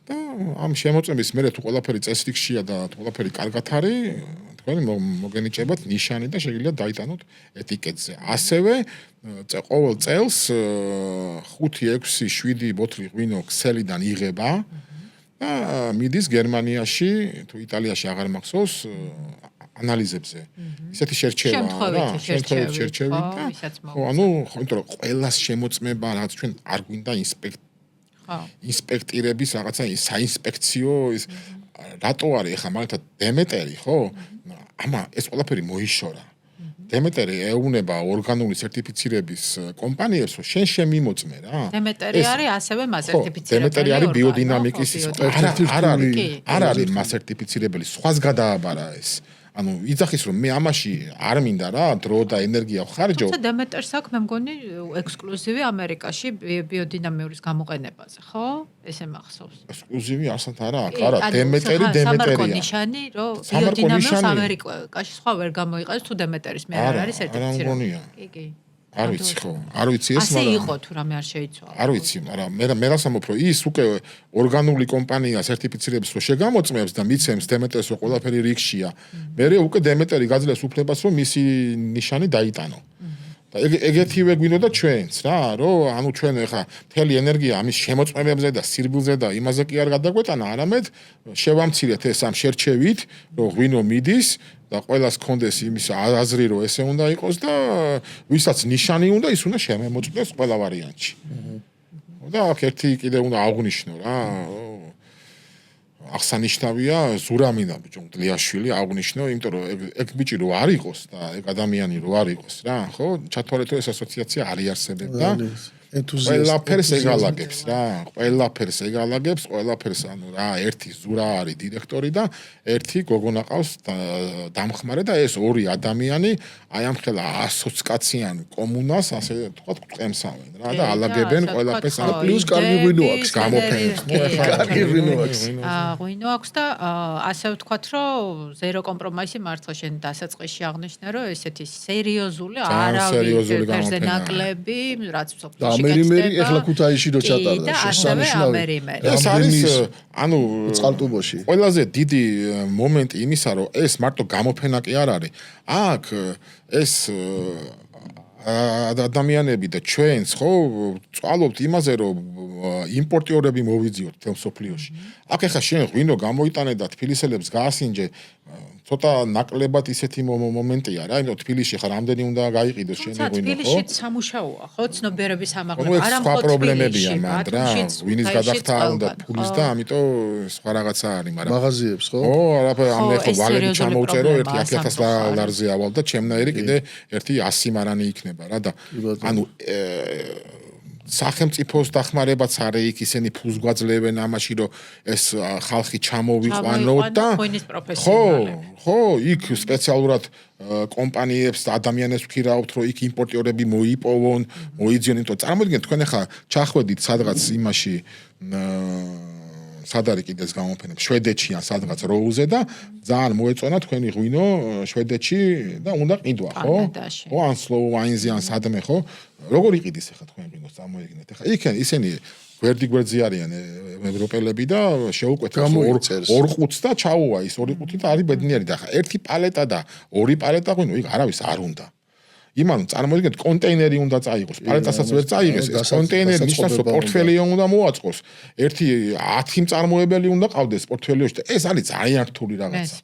და ამ შემოწმების მერე თუ ყველაფერი წესრიგშია და თუ ყველაფერი კარგად არის თქვენ მოგენიჭებათ ნიშანი და შეგიძლიათ დაიტანოთ ეტიკეტზე. ასევე ყოველ წელს 5, 6, 7 ბოთლი ღვინო ქსელიდან იღება და მიდის გერმანიაში თუ იტალიაში აღარ მახსოვს ანალიზებზე. ისეთი შერჩევა რა, შემთხვევით შერჩევით და ანუ იმიტომ რომ ყველას შემოწმება რაღაც ჩვენ არ გვინდა ინსპექტირების რაღაცა საინსპექციო ის რატო არის ახლა მაგალითად დემეტერი ხო ამა ეს ყველაფერი მოიშორა დემეტერი ეუნება ორგანული სერტიფიცირების კომპანიებს რომ შენ შემიმოწმე რა დემეტერი არის ასევე მასერტიფიცირებელი დემეტერი არის ბიოდინამიკის არ არის მასერტიფიცირებელი სხვას გადააბარა ეს ანუ იძახის რომ მე ამაში არ მინდა რა დრო და ენერგია ვხარჯო თუმცა დემეტერს აქვს მე მგონი ექსკლუზივი ამერიკაში ბიოდინამიურის გამოყენებაზე ხო ესე მახსოვს ექსკლუზივი ასეთ არა აქვს არა დემეტერია სამარკო ნიშანი რომ ბიოდინამიურს ამერიკაში სხვა ვერ გამოიყენებს თუ დემეტერის მე არ არის სერტიფიცირებული კი არ ვიცი ხო არ ვიცი ეს მაგრამ ასე იყო თუ რამე არ შეიცვალა არ ვიცი მაგრამ მე რასამობ რომ ის უკვე ორგანული კომპანია სერტიფიცირებს რომ შეგამოწმებს და მიცემს დემეტერს რომ ყველაფერი რიგშია მე უკვე დემეტერი გაძლევს უფლებას რომ მისი ნიშანი დაიტანო და ეგეთივე გვინდოდა ჩვენც რა რომ ანუ ჩვენ ახლა მთელი ენერგია ამის შემოწმებებზე და სირბილზე და იმაზე კი არ გადაგვეტანა არამედ შევამცირეთ ეს ამ შერჩევით რომ ღვინო მიდის და ყველას კონდეს იმის აზრი რომ ესე უნდა იყოს და ვისაც ნიშანი უნდა ის უნდა შემოწმდეს ყველა ვარიანტში. და აქ ერთი კიდე უნდა აღვნიშნო რა აღსანიშნავია ზურამინა ბიჭო მდლიაშვილი აღვნიშნო იმიტომ რომ ეგ ბიჭი რო არ იყოს და ეგ ადამიანი რო არ იყოს რა ხო ჩათვალეთ რომ ეს ასოციაცია არ იარსებებდა ყველაფერს ეგალაგებს რა, ყველაფერს ეგალაგებს, ყველაფერს ანუ რა, ერთი ზურა არის დირექტორი და ერთი გოგონა ყავს დამხმარე და ეს ორი ადამიანი აი ამ ხელა 120 კაციანი კომუნას ასე თქვა ყემსავენ რა და ალაგებენ ყველაფერს და პლუს კარგი ღვინო აქვს გამოფენებს. კარგი ღვინო აქვს. ღვინო აქვს და ასე ვთქვათ, რომ ზერო კომპრომისი მართლა შენ დასაწყისში აღნიშნე, რომ ესეთი სერიოზული სერიოზული არავის ფერზე გამოფენა. ნაკლები, რაც და მსოფლიოში ამერიმერი ახლა ქუთაისში რო ჩატარდა და ასევე შესანიშნავი ამერიმერი. ეს არის ანუ წყალტუბოში. ყველაზე დიდი მომენტი იმისა, რომ ეს მარტო გამოფენა კი არ არის. აქ ეს ადამიანები და ჩვენც ხო წვალობთ იმაზე, რომ იმპორტიორები მოვიძიოთ თელ სოფლიოში. აქ ახლა შენ ღვინო გამოიტანე და თბილისელებს გაასინჯე, ცოტა ნაკლებად ისეთი მომენტია რა, იმიტომ თბილისში ხა რამდენი უნდა გაიყიდოს შენი ღვინო, ხო? თბილისში სამუშაოა, ხო, ცნობიერების ნუ ამაღლება, ეს არა სხვა მხოლოდ პრობლემებია თბილისში, მანდ რა, ბათუმშიც, ვინის ქუთაისშიც, გადახდა უნდა ყველგან, ფულის ხო. და ამიტომ სხვა რაღაცა არის, მაგრამ მაღაზიებს ხო? ო, არაფერ ამ ხო, ხო ეს ვალები სერიოზული ჩამოვწერო, ერთი პრობლემაა 1000 სამწუხაროდ. ლარზე ავალ და ჩემნაირი კიდე ერთი 100 მარანი იქნება რა და ბატონო. ანუ სახელმწიფოს დახმარებაც არის იქ ისინი ფულს გვაძლევენ ამაში რომ ეს ხალხი ჩამოვიყვანო და ღვინის პროფესიონალები. ხო, იქ სპეციალურად კომპანიებს და ადამიანებს ვქირავთ რომ იქ იმპორტიორები მოიპოვონ, მოიძიონ, იმიტომ წარმოიდგინეთ თქვენ ახლა ჩახვედით სადღაც იმაში სად არის კიდეც გამოფენები შვედეთში ან სადღაც როუზე და ძალიან მოეწონა თქვენი ღვინო შვედეთში და უნდა ყიდვა ხო? კანადაში. ხო ან slow wines-ი ან სადმე ხო? როგორ იყიდის ახლა თქვენ ღვინოს წარმოიდგინეთ ახლა იქ ისინი გვერდი არიან ევროპელები და შეუკვეთეს გამოიწერს. ორ ყუთს და ჩაუვა ის ორი ყუთი და არის ბედნიერი და ახლა ერთი პალეტა და ორი პალეტა ღვინო იქ არავის არ უნდა. იმან წარმოიდგინეთ კონტეინერი უნდა წაიღოს, პალეტასაც ვერ წაიღეს, ეს კონტეინერი ნიშნავს რომ პორტფელიო უნდა მოაწყოს. ერთი 10 მწარმოებელი უნდა ყავდეს პორტფელიოში და ეს არის ძალიან რთული რაღაცა.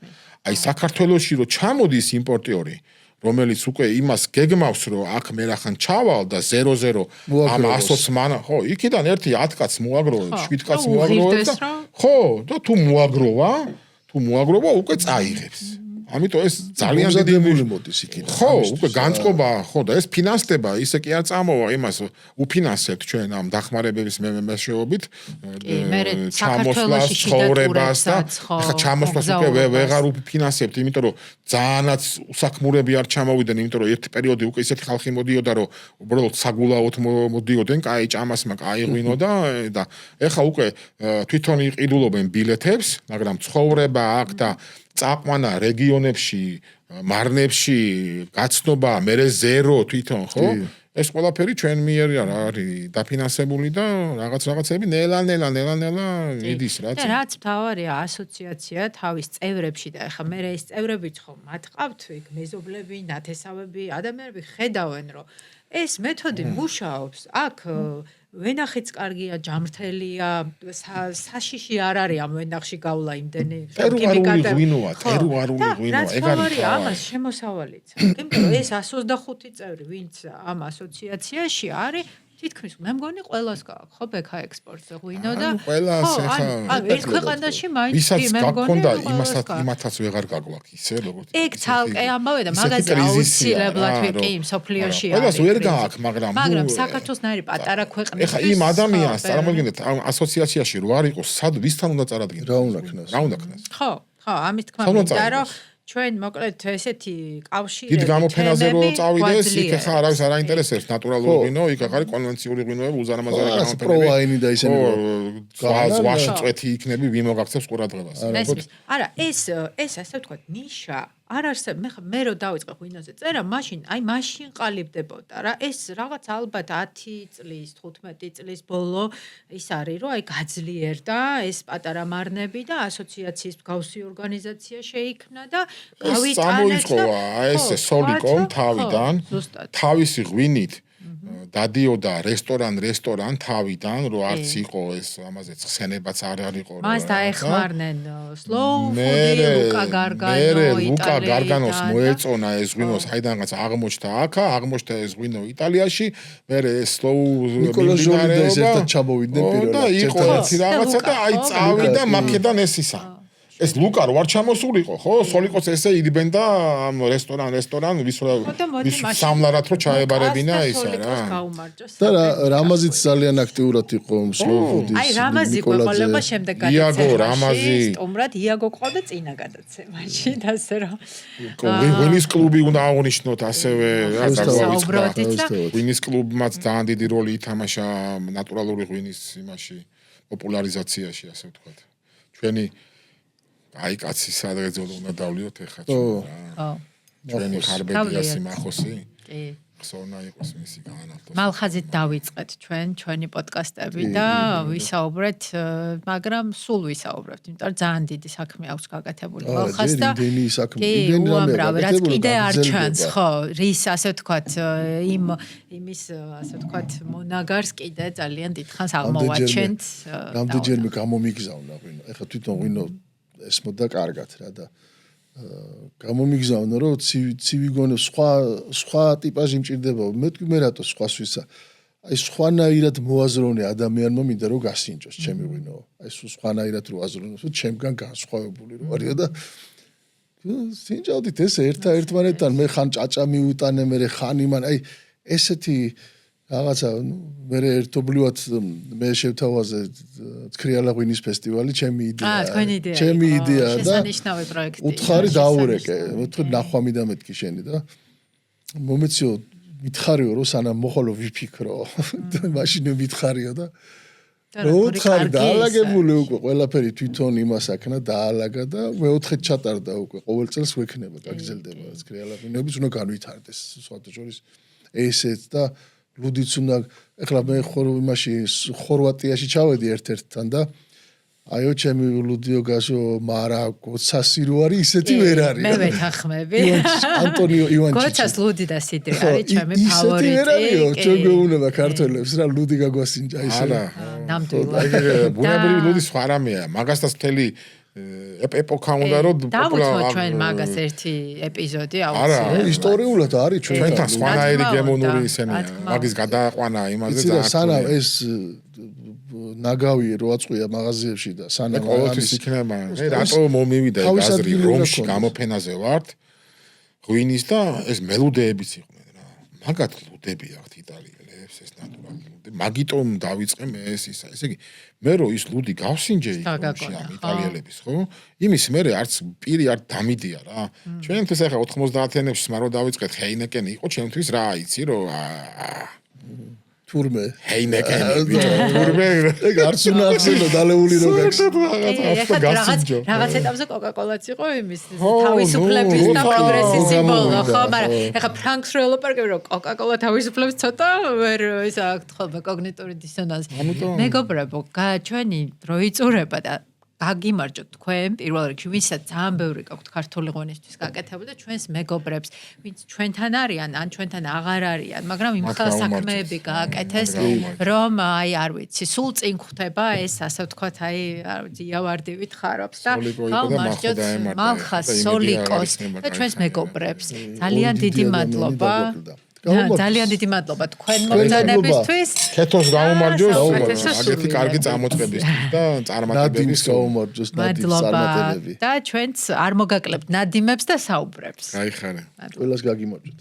აი საქართველოში რომ ჩამოდის იმპორტიორი, რომელიც უკვე იმას გეგმავს რომ აქ მე რახან ჩავალ და 0-0 ამ 120 მანა, ხო, იქიდან ერთი 10 კაც მოაგროვებ, 7 კაც მოაგროვებ და ხო, და თუ მოაგროვა უკვე წაიღებს. ამიტომ ეს ძალიან დიდი მოდის იქიდან. ხო, უკვე განწყობა, ხო და ეს ფინანსდება, ისე კი არ წამოვა იმას უფინანსებთ ჩვენ ამ დახმარებების მეშვეობით. საქართველოში ცხოვრებას და ხა ჩამოსვლას უკვე ვეღარ უფინანსებთ, იმიტომ რომ ძალიანაც უსაქმურები არ ჩამოვიდნენ, იმიტომ რომ ერთი პერიოდი უკვე ისეთი ხალხი მოდიოდა, რომ უბრალოდ საგულაოდ მოდიოდნენ, კაი ჭამასმა, კაი ღვინო და ეხა უკვე თვითონ იყიდულობენ ბილეთებს, მაგრამ ცხოვრება აქ და წაყვანა რეგიონებში, მარნებში, გაცნობა, მერე 0 თვითონ, ხო? ეს ყველაფერი ჩვენ მიერ არის დაფინანსებული და რაღაცები ნელა იდის რა. და რაც მთავარია ასოციაცია თავის წევრებში და ეხა მე ეს წევრებიც ხომ მათყავთ იქ მეზობლები, ნათესავები, ადამიანები ხედავენ რომ ეს მეთოდი მუშაობს. აქ ვენახიც კარგია, ჯამრთელია, საშიში არ არის ამ ვენახში გავლა იმდენი ხიმიკატები. ღვინოა, რაც მთავარია ამას შემოსავალიც. იმიტომ რომ ეს 125 წევრი, ვინც ამ ასოციაციაში არის, თითქმის მე მგონი ყველას გააქვს, ხო, ბექა ექსპორტზე ღვინო და ყველას ეხა ერთ ქვეყანაში მაინც ვისაც მე მგონი გაქონდა იმათაც ვეღარ გაგვაქვს ისე როგორც ეგ ცალკე ამბავე და მაგაზე აუცილებლად ვიყი სოფლიოში არის. ყველას ვერ გააქვს, მაგრამ საქართველოსნაირი პატარა ქვეყნის ეხა იმ ადამიანს წარმოიდგინეთ ამ ასოციაციაში რო არ იყოს, სად ვისთან უნდა წარადგინოს? რა უნდა ქნას? ხო, ამის თქმა მინდა რომ ჩვენ მოკლედ ესეთი კავშირები დიდ გამოფენაზე რო წავიდეს, იქ ახლა არავის არ აინტერესებს ნატურალური ღვინო, იქ არის კონვენციური ღვინოები, უზარმაზარი გამოფენები. პროვაინი და ისინი ზღვაში წვეთი იქნები, ვინ მოგაქცევს ყურადღებას. არა, ეს ასე ვთქვათ, ნიშა არ არსებობს. მე რო დავიწყე ღვინოზე წერა, მაშინ ყალიბდებოდა რა. ეს რაღაც ალბათ 10 წლის, 15 წლის ბოლო ის არის, რომ გაძლიერდა ეს პატარა მარნები და ასოციაციის მსგავსი ორგანიზაცია შეიქმნა და გავიტანეთ და ეს სოლიკომ თავიდან თავისი ღვინით დადიოდა რესტორან თავიდან, რომ არც იყო ეს ამაზე ხსენებაც არ არისო. მას დაეხმარნენ slow food-ი, ლუკა გარგანოს მოეწონა ეს ღვინო, საიდანაც აღმოჩნდა აქა, აღმოჩნდა ეს ღვინო იტალიაში, მერე ეს slow ნიკოლო ჟოლი და ერთად ჩამოვიდნენ პირველად. და იყო ერთი რაღაცა და აი წავიდა მაქედან ეს ისა. ეს ლუკა რო არ ჩამოსულიყო, ხო? სოლიკოს ესე იდგენ და ამ რესტორან ვის სამლარად რო ჩაებარებინა ისა რა. და რამაზიც ძალიან აქტიურად იყო სლოვფუდის. აი რამაზი ყოლება შემდეგ გადაცემაში. სტუმრად იაგო ყავდა წინა გადაცემაში და ასე რომ ღვინის კლუბი უნდა აღნიშნოთ ასევე რა საუბრობთ და ღვინის კლუბმაც ძალიან დიდი როლი ითამაშა ნატურალური ღვინის იმაში პოპულარიზაციაში ასე ვთქვათ. ჩვენი აი კაცი სადღაც ზოლო უნდა დავლიოთ ეხლა ჩვენ რა. ჩვენი ხარბედია სიმახოსი. კი. ხსოვნა იყოს მისი განალტო. მალხაზით დავიწყეთ ჩვენი პოდკასტები და ვისაუბრეთ, მაგრამ სულ ვისაუბრებთ, იმიტომ რომ ძალიან დიდი საქმე აქვს გაკეთებული მალხაზს და იმდენი საქმე, იმდენი რამე რაც კიდე არ ჩანს, ხო, რის ასე ვთქვათ, იმის ასე ვთქვათ, მონაგარს კიდე ძალიან დიდხანს აღმოვაჩენთ. რამდენჯერმე გამომიგზავნა ღვინო. ეხლა თვითონ ღვინო ესმოდა კარგად რა და გამომიგზავნა რომ ცივი გონო სხვა ტიპაჟი მჭირდება მეთქვი მე რატო სხვას ვისა აი სხვანაირად მოაზროვნე ადამიანმა მინდა რომ გასინჯოს ჩემი ღვინო აი სხვანაირად რო აზროვნოს რომ ჩემგან განსხვავებული რო არისო და სინჯავდით ეს ერთმანეთთან მე ხან ჭაჭა მიუტანე მე ხან იმან აი ესეთი რაღაცა მე ერთობლივად მე შევთავაზე ცქრიალა ღვინის ფესტივალი ჩემი იდეა ჩემი იდეა და შესანიშნავი პროექტი უთხარი დაურეკე მეთქი ნახვამი და მეთქი შენი და მომეციო მითხარიო რომ სანამ მოხოლო ვიფიქრო და მაშინ მითხარიო და უთხარი დაალაგებული უკვე ყველაფერი თვითონ იმასაკნა დაალაგა და მეოთხე ჩატარდა უკვე ყოველ წელს ვექნება გაგზელდება ცქრიალა ღვინების უნდა განვითარდეს სხვათა შორის ესეც და ლუდიც უნდა ეხლა მე იმაში ხორვატიაში ჩავედი ერთ-ერთთან და აიო ჩემი ლუდიო გაშო მარა გოცასი რო არის ისეთი ვერ არის მე ვეთანხმები ანტონიო ივანჩიჩი გოცას ლუდი და სიდრი არის ჩემი ფავორიტი ისეთი ვერ არისო ჩვენ გვეუბნება ქართველებს რა ლუდი გაგვასინჯა ისე არა ნამდვილად ბუნებრივი ლუდი სხვა რამეა მაგასთან მთელი ეპოქა უნდა რომ დავუძმოთ ჩვენ მაგას ერთი ეპიზოდი აუცილებლად არა ისტორიულად არის ჩვენთან სხვანაირი გემონური ისენია მაგის გადააყვანა იმაზე და სანამ ეს ნაგავი რო აწყვია მაღაზიებში და სანამ ყოველთვის იქნება მე რატო მომივიდა გაზრი რომში გამოფენაზე ვართ ღვინის და ეს მელოდეებიც იყვნენ რა მაგათ ლუდები აქვთ იტალიელებს ეს ნატურალური მაგიტომ დავიწყე მე ეს ისა ესე იგი მე რო ის ლუდი გავსინჯე იქში ამ იტალიელების ხო იმის მე არც პირი არ დამიდია რა ჩვენთვის ახლა 90-იანებში სმარო დავიწყეთ ჰეინეკენი იყო ჩვენთვის რა იცი რომ თურმე ჰეინეკენი ბიჭო თურმე ეგ არც უნდა ახსენო დალეული რო გაქვს რაღაც ეტაპზე კოკაკოლაც იყო იმის თავისუფლების და პროგრესის სიმბოლო ხო მაგრამ ეხა ფრანკს რო ელაპარაკები რომ კოკაკოლა თავისუფლებს ცოტა ვერ ისა აქვს ხოლმე კოგნიტური დისონანსი მეგობრებო ჩვენი დრო იწურება და გაგიმარჯოთ თქვენ პირველ რიგში ვისაც ძალიან ბევრი გაქვთ ქართული ღვინისთვის გაკეთებული და ჩვენს მეგობრებს ვინც ჩვენთან არიან ან ჩვენთან აღარ არიან მაგრამ იმ ხალხ საქმეები გააკეთეს რომ აი არ ვიცი სულ წინ ხვდება ეს ასე ვთქვათ აი არ ვიცი იავარდივით ხარობს და გავმარჯოთ მალხას სოლიკოს და ჩვენს მეგობრებს ძალიან დიდი მადლობა ძალიან დიდი მადლობა თქვენ მოგზაურობისთვის. ქეთოს გაუმარჯოს, აგეთი კარგი წამოწყებისთვის და წარმატებების გაუმარჯოს მადლობა. და ჩვენც არ მოგაკლებთ ნადიმებს და საუბრებს. გაიხარე. ყველას გაგიმარჯოთ.